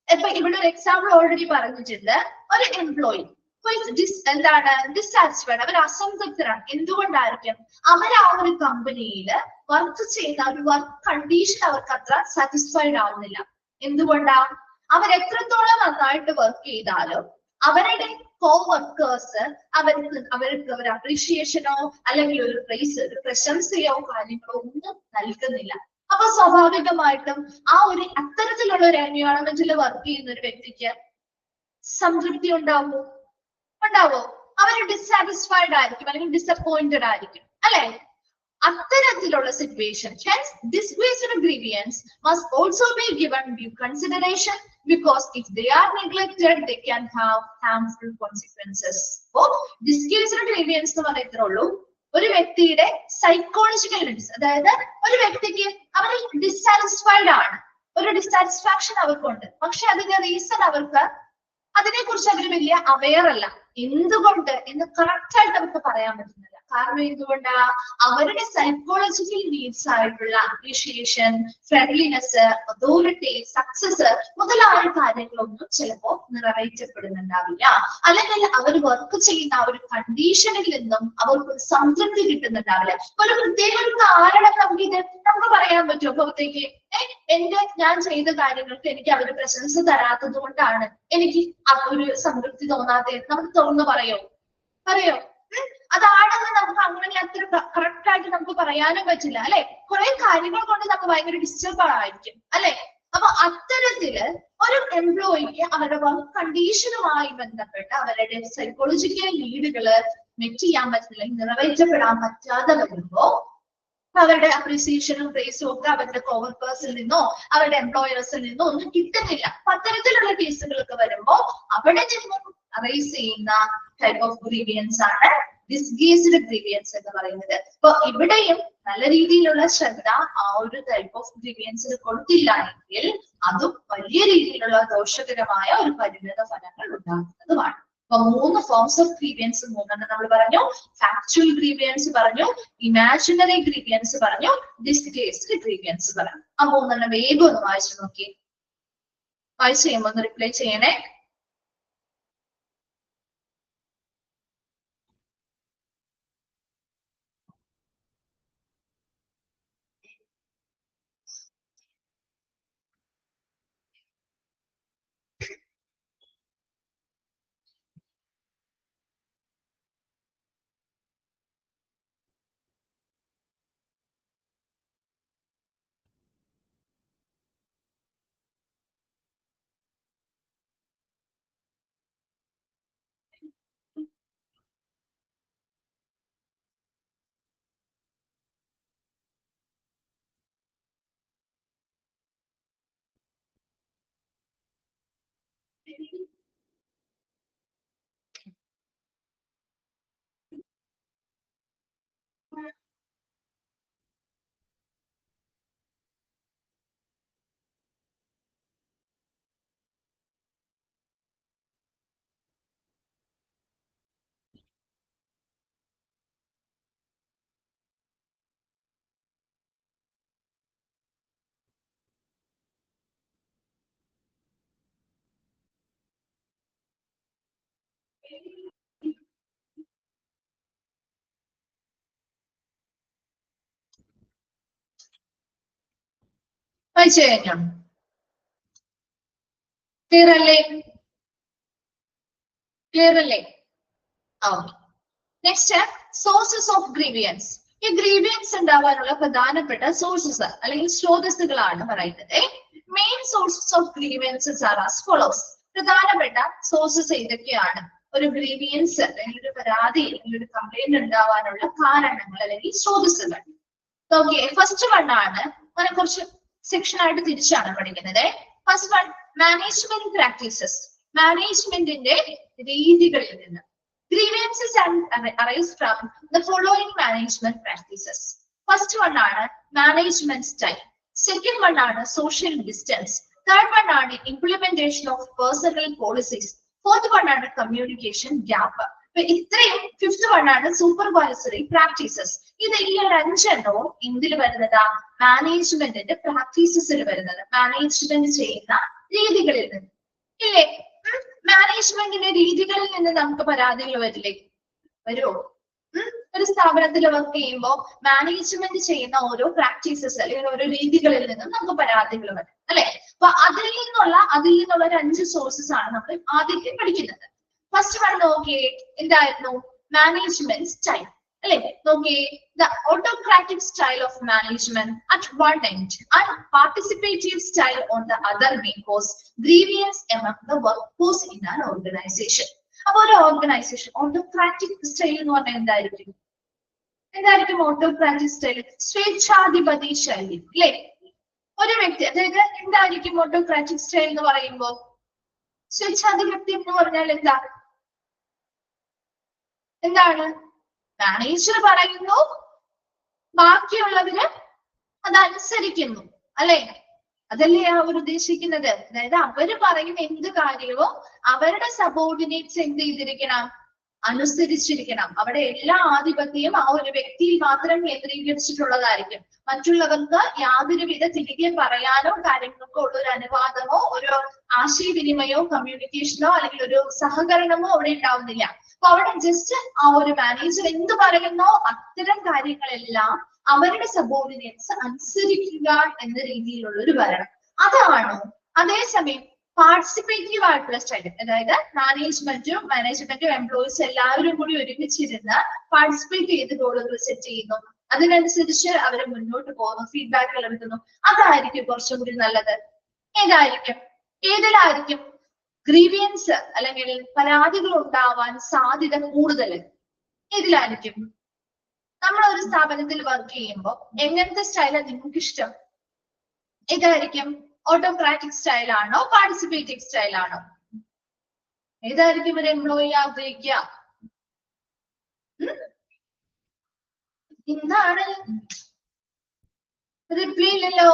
A: ഇപ്പൊ ഇവിടെ ഒരു എക്സാമ്പിൾ ഓൾറെഡി പറഞ്ഞിട്ടുണ്ട്. ഒരു എംപ്ലോയി എന്താണ് ഡിസാറ്റിസ്ഫൈഡ്, അവർ അസംതൃപ്തരാണ്. എന്തുകൊണ്ടായിരിക്കും? അവർ ആ ഒരു കമ്പനിയിൽ വർക്ക് ചെയ്യുന്ന ഒരു വർക്ക് കണ്ടീഷൻ അവർക്ക് അത്ര സാറ്റിസ്ഫൈഡ് ആവുന്നില്ല. എന്തുകൊണ്ടാ? അവർ എത്രത്തോളം നന്നായിട്ട് വർക്ക് ചെയ്താലും അവരുടെ കോ വർക്കേഴ്സ് അവർക്ക് ഒരു അപ്രീഷിയേഷനോ അല്ലെങ്കിൽ ഒരു പ്രശംസയോ കാര്യങ്ങളോ ഒന്നും നൽകുന്നില്ല. അപ്പൊ സ്വാഭാവികമായിട്ടും ആ ഒരു അത്തരത്തിലുള്ള ഒരു എൻവയോൺമെന്റിൽ വർക്ക് ചെയ്യുന്ന ഒരു വ്യക്തിക്ക് സംതൃപ്തി ഉണ്ടാവോ? അവർ ഡിസാറ്റിസ്ഫൈഡ് ആയിരിക്കും അല്ലെങ്കിൽ ഡിസപ്പോയിന്റഡ് ആയിരിക്കും അല്ലെ? അത്തരത്തിലുള്ള situation, hence disgraced grievance must also be given due consideration because if they are neglected they can have harmful consequences. So disgraced grievance എന്ന് പറയുന്നുള്ളൂ ഒരു വ്യക്തിയുടെ സൈക്കോളജിക്കൽ നീഡ്സ്. അതായത് ഒരു വ്യക്തിക്ക് അവർ ഡിസാറ്റിസ്ഫൈഡ് ആണ്, ഒരു ഡിസാറ്റിസ്ഫാക്ഷൻ അവർക്കുണ്ട്, പക്ഷെ അതിന്റെ റീസൺ അവർക്ക് അതിനെക്കുറിച്ച് അവർ വലിയ അവെയർ അല്ല. എന്തുകൊണ്ട് എന്ന് കറക്റ്റ് ആയിട്ട് അവർക്ക് പറയാൻ പറ്റുന്നില്ല. കാരണം എന്തുകൊണ്ടാ? അവരുടെ സൈക്കോളജിക്കൽ നീഡ്സ് ആയിട്ടുള്ള അപ്രീഷിയേഷൻ, ഫ്രണ്ട്ലിനെസ്, അതോറിറ്റി, സക്സസ് മുതലായ കാര്യങ്ങളൊന്നും ചിലപ്പോ നിറവേറ്റപ്പെടുന്നുണ്ടാവില്ല. അല്ലെങ്കിൽ അവർ വർക്ക് ചെയ്യുന്ന ആ ഒരു കണ്ടീഷനിൽ നിന്നും അവർക്ക് സംതൃപ്തി കിട്ടുന്നുണ്ടാവില്ല. ഒരു പ്രത്യേക ഒരു കാരണം നമുക്ക് പറയാൻ പറ്റുമോ പുറത്തേക്ക്? ഞാൻ ചെയ്ത കാര്യങ്ങൾക്ക് എനിക്ക് അവര് പ്രശംസ തരാത്തത് കൊണ്ടാണ് എനിക്ക് ആ ഒരു സംതൃപ്തി തോന്നാതെ നമുക്ക് തുറന്നു പറയോ? അതാണെന്ന് നമുക്ക് അങ്ങനെ അത്ര കറക്റ്റ് ആയിട്ട് നമുക്ക് പറയാനും പറ്റില്ല അല്ലെ? കുറെ കാര്യങ്ങൾ കൊണ്ട് നമുക്ക് ഭയങ്കര ഡിസ്റ്റർബ് ആയിരിക്കും അല്ലെ? അപ്പൊ അത്തരത്തില് ഒരു എംപ്ലോയിക്ക് അവരുടെ വർക്ക് കണ്ടീഷനുമായി ബന്ധപ്പെട്ട് അവരുടെ സൈക്കോളജിക്കൽ നീഡുകള് മെറ്റ് ചെയ്യാൻ പറ്റില്ല, നിറവേറ്റപ്പെടാൻ പറ്റാതെ വരുമ്പോ അവരുടെ അപ്രീസിയേഷനും പ്രൈസും ഒക്കെ അവരുടെ കോവർക്കേഴ്സിൽ നിന്നോ അവരുടെ എംപ്ലോയേഴ്സിൽ നിന്നോ ഒന്നും കിട്ടുന്നില്ല. അപ്പൊ അത്തരത്തിലുള്ള കേസുകളൊക്കെ വരുമ്പോ അവിടെ നിന്നും അറൈസ് ചെയ്യുന്ന ടൈപ്പ് ഓഫ് ഗ്രീവിയൻസ് ആണ് ഡിസ്ഗേസ്ഡ് ഗ്രീവിയൻസ് എന്ന് പറയുന്നത്. അപ്പൊ ഇവിടെയും നല്ല രീതിയിലുള്ള ശ്രദ്ധ ആ ഒരു ടൈപ്പ് ഓഫ് ഗ്രീവിയൻസിന് കൊടുത്തില്ല എങ്കിൽ അതും വലിയ രീതിയിലുള്ള ദോഷകരമായ ഒരു പരിണിത ഫലങ്ങൾ ഉണ്ടാകുന്നതുമാണ്. അപ്പൊ 3 ഫോംസ് ഓഫ് ഗ്രീവിയൻസ് മൂന്നെണ്ണം നമ്മൾ പറഞ്ഞു. ഫാക്ച്വൽ ഗ്രീവിയൻസ് പറഞ്ഞു, ഇമാജിനറി ഗ്രീവിയൻസ് പറഞ്ഞു, ഡിസ്ഗേസ്ഡ് ഗ്രീവിയൻസ് പറഞ്ഞു. ആ 3 വേഗം ഒന്ന് വായിച്ചു നോക്കി. വായിച്ചു കഴിയുമ്പോൾ ഒന്ന് റിപ്ലൈ ചെയ്യണേ. വായിച്ചു കഴിഞ്ഞോ? ക്ലിയർ അല്ലേ? ക്ലിയർ അല്ലേ? Okay. Next, sources of grievance. ഈ ഗ്രീവിയൻസ് ഉണ്ടാവാനുള്ള പ്രധാനപ്പെട്ട സോഴ്സസ് അല്ലെങ്കിൽ സ്രോതസ്സുകളാണ് പറയുന്നത്. Main sources of grievances are as follows. പ്രധാനപ്പെട്ട സോഴ്സസ് ഏതൊക്കെയാണ് ഒരു ഗ്രീവിയൻസ് അല്ലെങ്കിൽ ഒരു പരാതി അല്ലെങ്കിൽ ഒരു കംപ്ലൈന്റ് ഉണ്ടാവാനുള്ള കാരണങ്ങൾ അല്ലെങ്കിൽ സ്രോതസ്സുകൾ? ഓക്കെ, ഫസ്റ്റ് വൺ ആണ്. അങ്ങനെ കുറച്ച് സെക്ഷൻ ആയിട്ട് തിരിച്ചാണ് പഠിക്കുന്നത്. First one, management practices. മാനേജ്മെന്റിന്റെ രീതികളിൽ നിന്ന്. Grievances arise from the following management practices. First one ആണ് management style. Second one ആണ് social distance. Third one ആണ് implementation of personal policies. Fourth one ആണ് communication gap. ഇത്രയും ഫിഫ്ത് വൺ ആണ് സൂപ്പർവൈസറി പ്രാക്ടീസസ്. ഇത് ഈ ഒരു അഞ്ചെണ്ണവും എന്തിൽ വരുന്നതാ? മാനേജ്മെന്റിന്റെ പ്രാക്ടീസസിൽ വരുന്നത്, മാനേജ്മെന്റ് ചെയ്യുന്ന രീതികളിൽ നിന്ന്. ഇല്ലേ? മാനേജ്മെന്റിന്റെ രീതികളിൽ നിന്ന് നമുക്ക് പരാതികൾ വരില്ലേ? വരുമോ? ഒരു സ്ഥാപനത്തിൽ വർക്ക് ചെയ്യുമ്പോൾ മാനേജ്മെന്റ് ചെയ്യുന്ന ഓരോ പ്രാക്ടീസസ് അല്ലെങ്കിൽ ഓരോ രീതികളിൽ നിന്നും നമുക്ക് പരാതികൾ വരും അല്ലെ? അപ്പൊ അതിൽ നിന്നുള്ള ഒരു 5 സോഴ്സസ് ആണ് നമ്മൾ ആദ്യം പഠിക്കുന്നത്. ഫസ്റ്റ് വൺ നോക്കിയേ, എന്തായിരുന്നു? മാനേജ്മെന്റ് സ്റ്റൈൽ അല്ലെ? നോക്കിയേ, the autocratic style of management at one end and participative style on the other may cause grievance among the workforce in an organization. അപ്പൊ ഒരു ഓർഗനൈസേഷൻ ഓട്ടോക്രാറ്റിക് സ്റ്റൈൽ എന്ന് പറഞ്ഞാൽ എന്തായിരിക്കും? Autocratic style? സ്വേച്ഛാധിപതി ശൈലി അല്ലെ? ഒരു വ്യക്തി, അതായത് എന്തായിരിക്കും ഓട്ടോക്രാറ്റിക് സ്റ്റൈൽ എന്ന് പറയുമ്പോൾ? സ്വേച്ഛാധിപത്യം എന്ന് പറഞ്ഞാൽ എന്താണ്? മാനേജർ പറയുന്നു, ബാക്കിയുള്ളവര് അതനുസരിക്കുന്നു അല്ലെ? അതല്ലേ അവർ ഉദ്ദേശിക്കുന്നത്. അതായത് അവര് പറയുന്ന എന്ത് കാര്യവും അവരുടെ സബോർഡിനേറ്റ്സ് എന്ത് ചെയ്തിരിക്കണം? അനുസരിച്ചിരിക്കണം. അവിടെ എല്ലാ ആധിപത്യവും ആ ഒരു വ്യക്തിയിൽ മാത്രം കേന്ദ്രീകരിച്ചിട്ടുള്ളതായിരിക്കും. മറ്റുള്ളവർക്ക് യാതൊരുവിധ തിരികെ പറയാനോ കാര്യങ്ങൾക്കോ ഉള്ള ഒരു അനുവാദമോ ഒരു ആശയവിനിമയമോ കമ്മ്യൂണിക്കേഷനോ അല്ലെങ്കിൽ ഒരു സഹകരണമോ അവിടെ ഉണ്ടാവുന്നില്ല. അപ്പൊ അവിടെ ജസ്റ്റ് ആ ഒരു മാനേജർ എന്ത് പറയുന്നോ അത്തരം കാര്യങ്ങളെല്ലാം അവരുടെ സബോർഡിനേറ്റ്സ് അനുസരിക്കുക എന്ന രീതിയിലുള്ള ഒരു ഭരണം അതാണോ? അതേസമയം പാർട്ടിസിപ്പേറ്റീവ് ആയിട്ടുള്ള സ്റ്റൈൽ, അതായത് മാനേജ്മെന്റും എംപ്ലോയീസ് എല്ലാവരും കൂടി ഒരുമിച്ചിരുന്ന് പാർട്ടിസിപ്പേറ്റ് ചെയ്ത് ഗോളുകൾ സെറ്റ് ചെയ്യുന്നു, അതിനനുസരിച്ച് അവരെ മുന്നോട്ട് പോകുന്നു, ഫീഡ്ബാക്കുകൾ എടുക്കുന്നു, അതായിരിക്കും കുറച്ചും കൂടി നല്ലത്. ഏതിലായിരിക്കും ഗ്രീവിയൻസ് അല്ലെങ്കിൽ പരാതികൾ ഉണ്ടാവാൻ സാധ്യത കൂടുതൽ? ഏതിലായിരിക്കും? നമ്മൾ ഒരു സ്ഥാപനത്തിൽ വർക്ക് ചെയ്യുമ്പോൾ എങ്ങനത്തെ സ്റ്റൈലാണ് നിങ്ങൾക്ക് ഇഷ്ടം? ഏതായിരിക്കും? ഓട്ടോക്രാറ്റിക് സ്റ്റൈൽ ആണോ പാർട്ടിസിപ്പേറ്റീവ് സ്റ്റൈൽ ആണോ? ഏതായിരിക്കും ഒരു എംപ്ലോയി ആഗ്രഹിക്കുക? എന്താണ് റിപ്ലൈ ഇല്ലല്ലോ?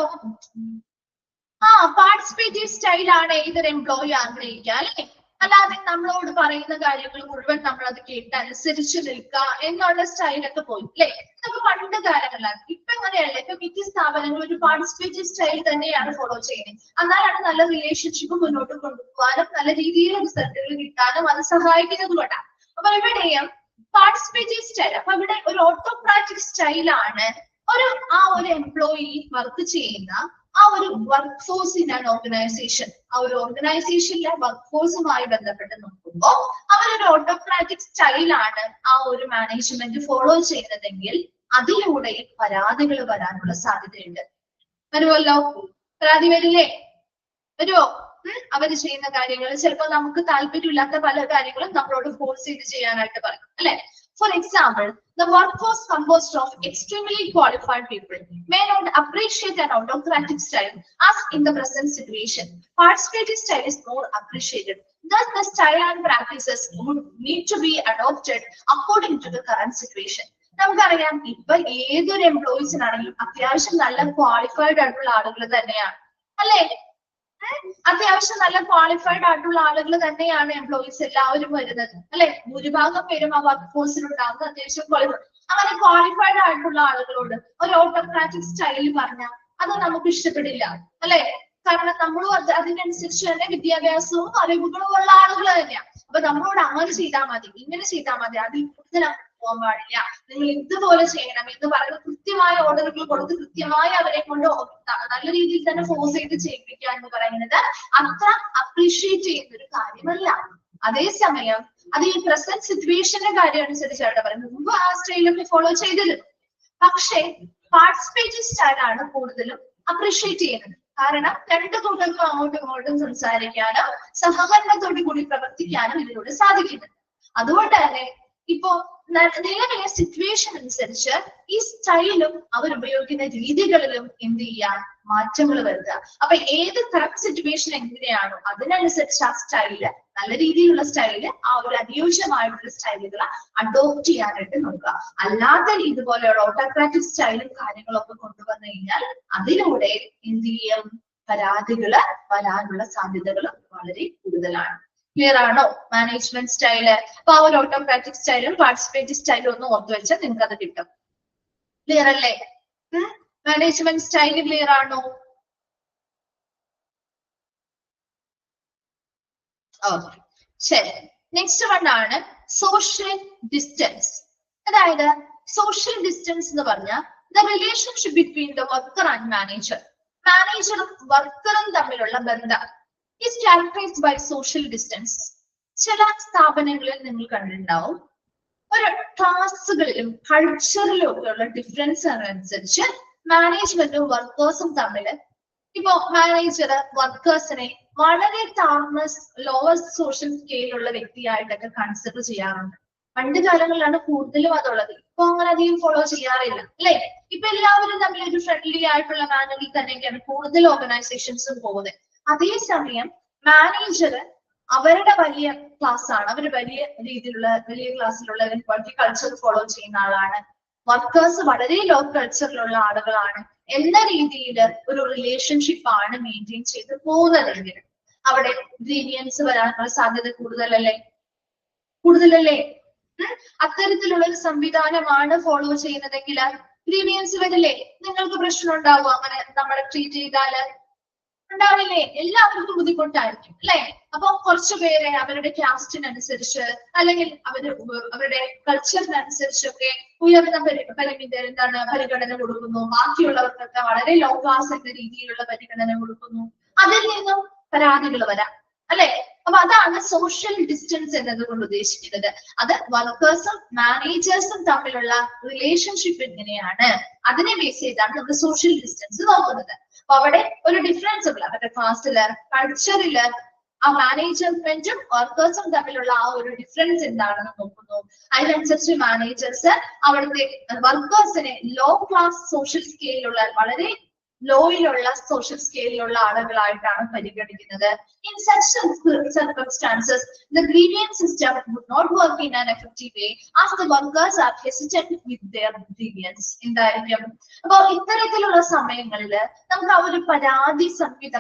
A: പാർട്ടിസിപ്പേറ്റീവ് സ്റ്റൈൽ ആണ് ഏതൊരു എംപ്ലോയി ആഗ്രഹിക്കുക അല്ലെ? അല്ലാതെ നമ്മളോട് പറയുന്ന കാര്യങ്ങൾ മുഴുവൻ നമ്മൾ അത് കേട്ട് അനുസരിച്ച് നിൽക്കുക എന്നുള്ള സ്റ്റൈലൊക്കെ പോയി അല്ലെ? ഇതൊക്കെ പണ്ട് കാലങ്ങളിലാണ്. ഇപ്പൊ എങ്ങനെയല്ല, ഇപ്പൊ മിക്ക സ്ഥാപനങ്ങളും ഒരു പാർട്ടിസിപ്പേറ്റീവ് സ്റ്റൈൽ തന്നെയാണ് ഫോളോ ചെയ്യുന്നത്. എന്നാലാണ് നല്ല റിലേഷൻഷിപ്പ് മുന്നോട്ട് കൊണ്ടുപോകാനും നല്ല രീതിയിൽ റിസൾട്ടുകൾ കിട്ടാനും അത് സഹായിക്കുന്നത് കൊണ്ടാണ്. അപ്പൊ ഇവിടെയും പാർട്ടിസിപ്പേറ്റീവ് സ്റ്റൈൽ, അപ്പൊ ഇവിടെ ഒരു ഓട്ടോക്രാറ്റിക് സ്റ്റൈലാണ് ആ ഒരു എംപ്ലോയി വർക്ക് ചെയ്യുന്ന ആ ഒരു work force in an organisation. ആ ഒരു ഓർഗനൈസേഷനിലെ വർക്ക് ഫോഴ്സുമായി ബന്ധപ്പെട്ട് നോക്കുമ്പോൾ അവരൊരു ഓട്ടോക്രാറ്റിക് സ്റ്റൈലാണ് ആ ഒരു മാനേജ്മെന്റ് ഫോളോ ചെയ്യുന്നതെങ്കിൽ അതിലൂടെ പരാതികൾ വരാനുള്ള സാധ്യതയുണ്ട്. വരുമല്ലോ? പരാതി വരില്ലേ? വരുമോ? അവര് ചെയ്യുന്ന കാര്യങ്ങൾ ചിലപ്പോൾ നമുക്ക് താല്പര്യമില്ലാത്ത പല കാര്യങ്ങളും നമ്മളോട് ഫോഴ്സ് ചെയ്ത് ചെയ്യാനായിട്ട് പറയും അല്ലെ? For example, the workforce composed of extremely qualified people may not appreciate an autocratic style as in the present situation. Participative style is more appreciated. Thus, the style and practices would need to be adopted according to the current situation. നമുക്കറിയാം, ഇപ്പൊ ഏതൊരു എംപ്ലോയീസിനാണെങ്കിലും അത്യാവശ്യം നല്ല ക്വാളിഫൈഡ് ആയിട്ടുള്ള ആളുകൾ തന്നെയാണ് അല്ലെ? അത്യാവശ്യം നല്ല ക്വാളിഫൈഡ് ആയിട്ടുള്ള ആളുകൾ തന്നെയാണ് എംപ്ലോയീസ് എല്ലാവരും വരുന്നത് അല്ലെ? ഭൂരിഭാഗം പേരും ആ വർക്ക് ഫോഴ്സിലുണ്ടാകുന്നത് അത്യാവശ്യം അങ്ങനെ ക്വാളിഫൈഡ് ആയിട്ടുള്ള ആളുകളോട് ഒരു ഓട്ടോക്രാറ്റിക് സ്റ്റൈലിൽ പറഞ്ഞാൽ അത് നമുക്ക് ഇഷ്ടപ്പെടില്ല അല്ലെ? കാരണം നമ്മളും അതിനനുസരിച്ച് തന്നെ വിദ്യാഭ്യാസവും അറിവുകളും ഉള്ള ആളുകൾ തന്നെയാണ്. അപ്പൊ നമ്മളോട് അങ്ങനെ ചെയ്താൽ മതി, ഇങ്ങനെ ചെയ്താൽ മതി, അതിൽ കൂടുതൽ പോകാൻ പാടില്ല, നിങ്ങൾ ഇതുപോലെ ചെയ്യണം എന്ന് പറയുന്ന കൃത്യമായ ഓർഡറുകൾ കൊടുത്ത് കൃത്യമായി അവരെ കൊണ്ട് നല്ല രീതിയിൽ തന്നെ ഫോഴ്സ് ചെയ്ത് ചെയ്യിപ്പിക്കുക എന്ന് പറയുന്നത് അത്ര അപ്രീഷിയേറ്റ് ചെയ്യുന്ന ഒരു കാര്യമല്ല. അതേസമയം അത് ഈ പ്രസന്റ് സിറ്റുവേഷന്റെ കാര്യം അനുസരിച്ച് അവിടെ പറയുന്നത് മുമ്പ് ആ സ്റ്റൈലൊക്കെ ഫോളോ ചെയ്തിരുന്നു. പക്ഷേ പാർട്ടിസിപ്പേറ്റീവ് സ്റ്റൈലാണ് കൂടുതലും അപ്രീഷിയേറ്റ് ചെയ്യുന്നത്. കാരണം രണ്ടു കൂട്ടർക്കും അങ്ങോട്ടും ഇങ്ങോട്ടും സംസാരിക്കാനും സഹകരണത്തോടു കൂടി പ്രവർത്തിക്കാനും ഇതിലൂടെ സാധിക്കുന്നുണ്ട്. അതുകൊണ്ട് തന്നെ ഇപ്പോ നിലവിലെ സിറ്റുവേഷൻ അനുസരിച്ച് ഈ സ്റ്റൈലും അവർ ഉപയോഗിക്കുന്ന രീതികളിലും എന്ത് ചെയ്യാം, മാറ്റങ്ങൾ വരുത്തുക. അപ്പൊ ഏത് കറക്റ്റ് സിറ്റുവേഷൻ എങ്ങനെയാണോ അതിനനുസരിച്ച് ആ സ്റ്റൈല്, നല്ല രീതിയിലുള്ള സ്റ്റൈല്, ആ ഒരു അനുയോജ്യമായിട്ടുള്ള സ്റ്റൈലുകൾ അഡോപ്റ്റ് ചെയ്യാനായിട്ട് നോക്കുക. അല്ലാത്ത രീതി പോലെയുള്ള ഓട്ടോക്രാറ്റിക് സ്റ്റൈലും കാര്യങ്ങളൊക്കെ കൊണ്ടുവന്നു കഴിഞ്ഞാൽ അതിലൂടെ എന്ത് ചെയ്യും, പരാതികള് വരാനുള്ള സാധ്യതകൾ വളരെ കൂടുതലാണ്. ക്ലിയർ ആണോ? മാനേജ്മെന്റ് സ്റ്റൈല്, അപ്പൊ ആ ഒരു ഓട്ടോക്രാറ്റിക് സ്റ്റൈലും പാർട്ടിസിപ്പേറ്റീവ് സ്റ്റൈലും ഒന്ന് ഓർത്തു വെച്ചാൽ നിങ്ങൾക്ക് അത് കിട്ടും. ക്ലിയർ അല്ലേ? മാനേജ്മെന്റ് സ്റ്റൈല് ക്ലിയർ ആണോ? ഓക്കെ, ശരി. നെക്സ്റ്റ് വൺ ആണ് സോഷ്യൽ ഡിസ്റ്റൻസ്. അതായത് സോഷ്യൽ ഡിസ്റ്റൻസ് എന്ന് പറഞ്ഞാൽ the relationship between the worker and manager. മാനേജറും വർക്കറും തമ്മിലുള്ള ബന്ധം is characterized by social distance. ചില സ്ഥാപനങ്ങളിൽ നിങ്ങൾ കണ്ടിട്ടുണ്ടാവും ഒരു ക്ലാസ്സുകളിലും കൾച്ചറിലും ഒക്കെ ഉള്ള ഡിഫറൻസ് അനുസരിച്ച് മാനേജ്മെന്റും വർക്കേഴ്സും തമ്മിൽ ഇപ്പോ മാനേജർ വർക്കേഴ്സിനെ വളരെ താഴ്ന്ന ലോവർ സോഷ്യൽ സ്കെയിലുള്ള വ്യക്തിയായിട്ടൊക്കെ കൺസിഡർ ചെയ്യാറുണ്ട്. പണ്ട് കാലങ്ങളിലാണ് കൂടുതലും അതുള്ളത്. ഇപ്പൊ അങ്ങനെ അധികം ഫോളോ ചെയ്യാറില്ല, അല്ലെ? ഇപ്പൊ എല്ലാവരും തമ്മിൽ ഒരു ഫ്രണ്ട്ലി ആയിട്ടുള്ള മാനറിൽ തന്നെയൊക്കെയാണ് കൂടുതൽ ഓർഗനൈസേഷൻസും പോകുന്നത്. അതേസമയം മാനേജർ അവരുടെ വലിയ ക്ലാസ് ആണ്, അവർ വലിയ രീതിയിലുള്ള വലിയ ക്ലാസ്സിലുള്ള വലിയ കൾച്ചർ ഫോളോ ചെയ്യുന്ന ആളാണ്. വർക്കേഴ്സ് വളരെ ലോ കൾച്ചറിലുള്ള ആളുകളാണ് എന്ന രീതിയിൽ ഒരു റിലേഷൻഷിപ്പ് ആണ് മെയിൻറ്റെയിൻ ചെയ്ത് പോകുന്നതെങ്കിൽ അവിടെ ഗ്രീവിയൻസ് വരാനുള്ള സാധ്യത കൂടുതലല്ലേ? അത്തരത്തിലുള്ള ഒരു സംവിധാനമാണ് ഫോളോ ചെയ്യുന്നതെങ്കിൽ ഗ്രീവിയൻസ് വരില്ലേ? നിങ്ങൾക്ക് പ്രശ്നം ഉണ്ടാവുക അങ്ങനെ നമ്മളെ ട്രീറ്റ് ചെയ്താല്? ഉണ്ടാവില്ലേ? എല്ലാവർക്കും ബുദ്ധിമുട്ടായിരിക്കും, അല്ലെ? അപ്പൊ കുറച്ചുപേരെ അവരുടെ കാസ്റ്റിനനുസരിച്ച് അല്ലെങ്കിൽ അവരുടെ കൾച്ചറിനനുസരിച്ചൊക്കെ ഉയർന്ന പരിഗണന കൊടുക്കുന്നു. ബാക്കിയുള്ളവർക്കൊക്കെ വളരെ ലോ ക്ലാസ് എന്ന രീതിയിലുള്ള പരിഗണന കൊടുക്കുന്നു. അതിൽ നിന്നും പരാതികൾ വരാം, അല്ലെ? അപ്പൊ അതാണ് സോഷ്യൽ ഡിസ്റ്റൻസ് എന്നതുകൊണ്ട് ഉദ്ദേശിക്കുന്നത്. അത് വർക്കേഴ്സും മാനേജേഴ്സും തമ്മിലുള്ള റിലേഷൻഷിപ്പ് എങ്ങനെയാണ് അതിനെ ബേസ് ചെയ്താണ് നമ്മൾ സോഷ്യൽ ഡിസ്റ്റൻസ് നോക്കുന്നത്. അപ്പൊ അവിടെ ഒരു ഡിഫറൻസ് ഉള്ള അവരുടെ ക്ലാസ്സില് കൾച്ചറില് ആ മാനേജ്മെന്റും വർക്കേഴ്സും തമ്മിലുള്ള ആ ഒരു ഡിഫറൻസ് എന്താണെന്ന് നോക്കുന്നു. അതിനനുസരിച്ച് മാനേജേഴ്സ് അവിടുത്തെ വർക്കേഴ്സിനെ ലോ ക്ലാസ് സോഷ്യൽ സ്കെയിലുള്ള വളരെ ലോയിലുള്ള സോഷ്യൽ സ്കെയിലുള്ള ആളുകളായിട്ടാണ് പരിഗണിക്കുന്നത്. In such circumstances, the grievance system would not work in an effective way as the workers are hesitant with their grievance. എന്തായിരിക്കും? അപ്പൊ ഇത്തരത്തിലുള്ള സമയങ്ങളിൽ നമുക്ക് ആ ഒരു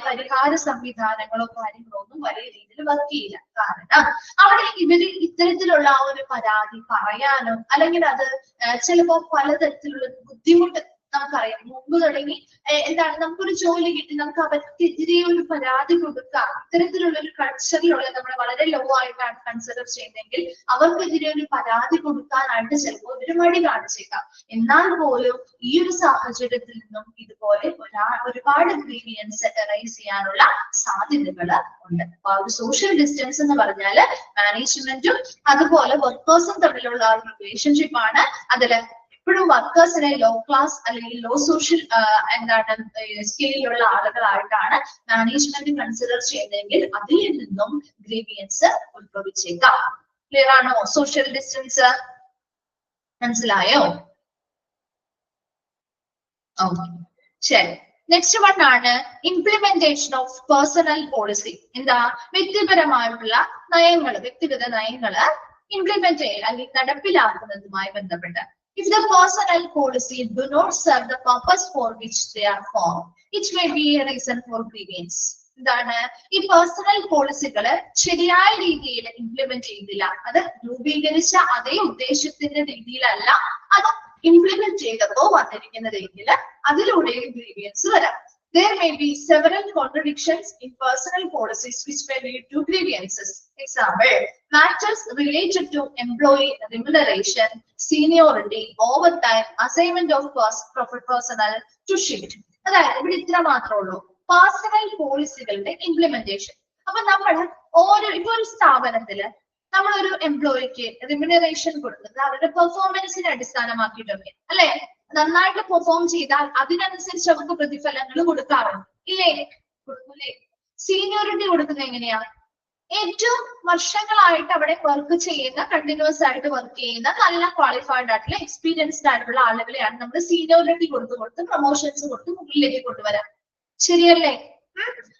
A: പരിഹാര സംവിധാനങ്ങളോ കാര്യങ്ങളോ ഒന്നും വലിയ രീതിയിൽ വർക്ക് ചെയ്യില്ല. കാരണം അവിടെ ഇവര് ഇത്തരത്തിലുള്ള ആ ഒരു പരാതി പറയാനോ അല്ലെങ്കിൽ അത് ചിലപ്പോ പലതരത്തിലുള്ള ബുദ്ധിമുട്ട് നമുക്കറിയാം. മുമ്പ് തുടങ്ങി എന്താണ് നമുക്കൊരു ജോലി കിട്ടി നമുക്ക് അവർക്കെതിരെ ഒരു പരാതി കൊടുക്കാം. ഇത്തരത്തിലുള്ള ഒരു കൾച്ചറിലുള്ള നമ്മൾ വളരെ ലോ ആയിട്ടാണ് കൺസിഡർ ചെയ്യുന്നതെങ്കിൽ അവർക്കെതിരെ ഒരു പരാതി കൊടുക്കാനായിട്ട് ചിലപ്പോൾ ഒരു മടി കാണിച്ചേക്കാം. എന്നാൽ പോലും ഈ ഒരു സാഹചര്യത്തിൽ നിന്നും ഇതുപോലെ ഒരുപാട് ഗ്രീവിയൻസ് റൈസ് ചെയ്യാനുള്ള സാധ്യതകൾ ഉണ്ട്. അപ്പൊ ആ ഒരു സോഷ്യൽ ഡിസ്റ്റൻസ് എന്ന് പറഞ്ഞാല് മാനേജ്മെന്റും അതുപോലെ വർക്കേഴ്സും തമ്മിലുള്ള ആ ഒരു റിലേഷൻഷിപ്പ് ആണ്. അതില് എപ്പോഴും വർക്കേഴ്സിനെ ലോ ക്ലാസ് അല്ലെങ്കിൽ ലോ സോഷ്യൽ സ്കെയിലുള്ള ആളുകളായിട്ടാണ് മാനേജ്മെന്റ് കൺസിഡർ ചെയ്യുന്നതെങ്കിൽ അതിൽ നിന്നും ഗ്രീവിയൻസ് ഉത്ഭവിച്ചേക്കാം. ക്ലിയർ ആണോ? സോഷ്യൽ ഡിസ്റ്റൻസ് മനസ്സിലായോ? ഓക്കെ, ശരി. നെക്സ്റ്റ് വൺ ആണ് ഇംപ്ലിമെന്റേഷൻ ഓഫ് പേഴ്സണൽ പോളിസി. എന്താ? വ്യക്തിപരമായിട്ടുള്ള വ്യക്തിഗത നയങ്ങള് ഇംപ്ലിമെന്റ് ചെയ്യൽ അല്ലെങ്കിൽ നടപ്പിലാക്കുന്നതുമായി ബന്ധപ്പെട്ട് if the personnel policy do not serve the purpose for which they are formed, it may be a reason for grievance. എന്താണ്? ഈ പേഴ്സണൽ പോളിസികള് ശരിയായ രീതിയിൽ ഇംപ്ലിമെന്റ് ചെയ്തില്ല, അത് രൂപീകരിച്ച അതേ ഉദ്ദേശത്തിന്റെ രീതിയിലല്ല അത് ഇംപ്ലിമെന്റ് ചെയ്തപ്പോ വന്നിരിക്കുന്നതെങ്കിൽ അതിലൂടെ ഗ്രീവിയൻസ് വരാം. There may be several contradictions in personal policies which may lead to grievances. Example, matters related to employee remuneration, seniority, overtime, assignment of personnel to shift. അതായത് ഇവിടെ ഇത്ര മാത്രമേ ഉള്ളൂ, പേഴ്സണൽ പോളിസികളുടെ ഇംപ്ലിമെന്റേഷൻ. അപ്പൊ നമ്മൾ ഇപ്പൊ ഒരു സ്ഥാപനത്തില് നമ്മളൊരു എംപ്ലോയിക്ക് റിമ്യൂണറേഷൻ കൊടുക്കുന്നത് അവരുടെ പെർഫോമൻസിനെ അടിസ്ഥാനമാക്കിയിട്ടൊക്കെ അല്ലെ. നന്നായിട്ട് പെർഫോം ചെയ്താൽ അതിനനുസരിച്ച് അവർക്ക് പ്രതിഫലങ്ങൾ കൊടുക്കാറുണ്ട്, ഇല്ലേ? കൊടുക്കൂലേ? സീനിയോറിറ്റി കൊടുക്കുന്നത് എങ്ങനെയാണ്? ഏറ്റവും വർഷങ്ങളായിട്ട് അവിടെ വർക്ക് ചെയ്യുന്ന, കണ്ടിന്യൂസ് ആയിട്ട് വർക്ക് ചെയ്യുന്ന, നല്ല ക്വാളിഫൈഡ് ആയിട്ടുള്ള എക്സ്പീരിയൻസ്ഡ് ആയിട്ടുള്ള ആളുകളെയാണ് നമ്മൾ സീനിയോറിറ്റി കൊടുത്ത് പ്രൊമോഷൻസ് കൊടുത്ത് മുകളിലേക്ക് കൊണ്ടുവരാം. ശരിയല്ലേ?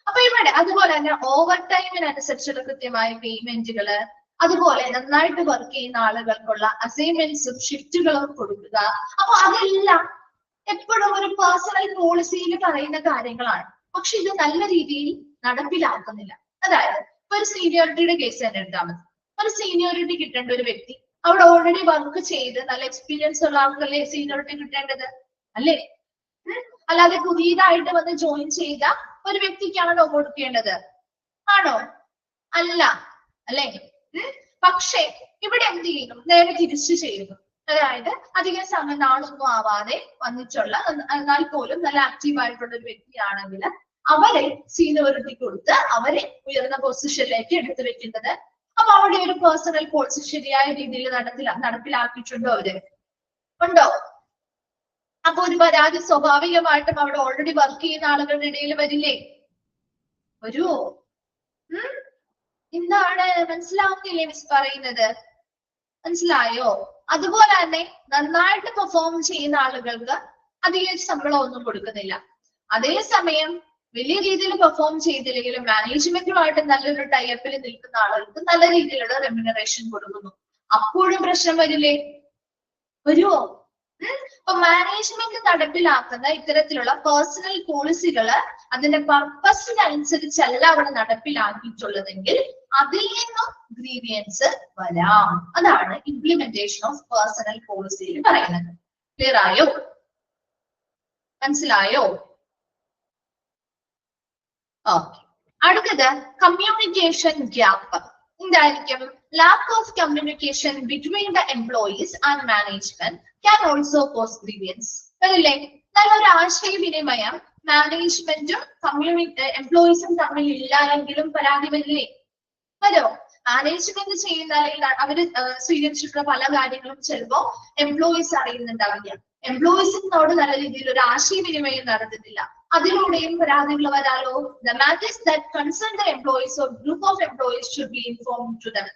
A: അപ്പൊ ഇവിടെ അതുപോലെ തന്നെ ഓവർ ടൈമിനനുസരിച്ചുള്ള കൃത്യമായ പേയ്മെന്റുകള്, അതുപോലെ നന്നായിട്ട് വർക്ക് ചെയ്യുന്ന ആളുകൾക്കുള്ള അസൈൻമെന്റ്സും ഷിഫ്റ്റുകളും കൊടുക്കുക. അപ്പൊ അതെല്ലാം എപ്പോഴും ഒരു പേഴ്സണൽ പോളിസിയിൽ പറയുന്ന കാര്യങ്ങളാണ്. പക്ഷെ ഇത് നല്ല രീതിയിൽ നടപ്പിലാക്കുന്നില്ല. അതായത് ഇപ്പൊ ഒരു സീനിയോറിറ്റിയുടെ കേസ് തന്നെ എടുത്താൽ മതി. ഒരു സീനിയോറിറ്റി കിട്ടേണ്ട ഒരു വ്യക്തി അവിടെ ഓൾറെഡി വർക്ക് ചെയ്ത് നല്ല എക്സ്പീരിയൻസ് ഉള്ള ആൾക്കല്ലേ സീനിയോറിറ്റി കിട്ടേണ്ടത്, അല്ലേ? അല്ലാതെ പുതിയതായിട്ട് വന്ന് ജോയിൻ ചെയ്ത ഒരു വ്യക്തിക്കാണോ കൊടുക്കേണ്ടത്? ആണോ? അല്ല, അല്ലേ? പക്ഷെ ഇവിടെ എന്ത് ചെയ്യുന്നു? നേരെ തിരിച്ചു ചെയ്യുന്നു. അതായത് അധികം സമയം നാളൊന്നും ആവാതെ വന്നിട്ടുള്ള, എന്നാൽ പോലും നല്ല ആക്റ്റീവ് ആയിട്ടുള്ള ഒരു വ്യക്തിയാണെങ്കിൽ അവരെ സീനിയോറിറ്റി കൊടുത്ത് അവരെ ഉയർന്ന പൊസിഷനിലേക്ക് എടുത്തു വെക്കുന്നത്. അപ്പൊ അവിടെ ഒരു പേഴ്സണൽ പോളിസി ശരിയായ രീതിയിൽ നടപ്പിലാക്കിയിട്ടുണ്ടോ? അവര് ഉണ്ടോ? അപ്പൊ ഒരു പരാതി സ്വാഭാവികമായിട്ടും അവിടെ ഓൾറെഡി വർക്ക് ചെയ്യുന്ന ആളുകളുടെ ഇടയിൽ വരില്ലേ? വരുവോ? എന്താണ് മനസ്സിലാവുന്നില്ലേ മിസ് പറയുന്നത്? മനസ്സിലായോ? അതുപോലെ തന്നെ നന്നായിട്ട് പെർഫോം ചെയ്യുന്ന ആളുകൾക്ക് അധികം ശമ്പളം ഒന്നും കൊടുക്കുന്നില്ല. അതേസമയം വലിയ രീതിയിൽ പെർഫോം ചെയ്തില്ലെങ്കിലും മാനേജ്മെന്റുമായിട്ട് നല്ലൊരു ടൈപ്പിൽ നിൽക്കുന്ന ആളുകൾക്ക് നല്ല രീതിയിലുള്ള റെമ്യൂണറേഷൻ കൊടുക്കുന്നു. അപ്പോഴും പ്രശ്നം വരില്ലേ? വരുവോ? അപ്പൊ മാനേജ്മെന്റ് നടപ്പിലാക്കുന്ന ഇത്തരത്തിലുള്ള പേഴ്സണൽ പോളിസികള് അതിന്റെ പർപ്പസിനനുസരിച്ചല്ല അവിടെ നടപ്പിലാക്കിയിട്ടുള്ളതെങ്കിൽ അതിൽ നിന്നും ഗ്രീവിയൻസ് വരാം. അതാണ് ഇംപ്ലിമെന്റേഷൻ ഓഫ് പേഴ്സണൽ പോളിസിയിൽ പറയുന്നത്. ക്ലിയർ ആയോ? മനസ്സിലായോ? ഓക്കെ. അടുത്തത് കമ്മ്യൂണിക്കേഷൻ ഗ്യാപ്പ്. എന്തായിരിക്കും? Lack of communication between the employees and management can also cos grievance. വരില്ലേ? നല്ലൊരു ആശയവിനിമയം മാനേജ്മെന്റും എംപ്ലോയീസും തമ്മിൽ ഇല്ല എങ്കിലും പരാതി വരില്ലേ? വരോ? മാനേജ്മെന്റ് ചെയ്യുന്ന അവര് സ്വീകരിച്ചിട്ടുള്ള പല കാര്യങ്ങളും ചിലപ്പോ എംപ്ലോയീസ് അറിയുന്നുണ്ടാവില്ല. എംപ്ലോയീസിനോട് നല്ല രീതിയിൽ ഒരു ആശയവിനിമയം നടത്തുന്നില്ല. അതിലൂടെയും പരാതികൾ വരാലോ. The matters that concern the employees or group of employees should be informed to them.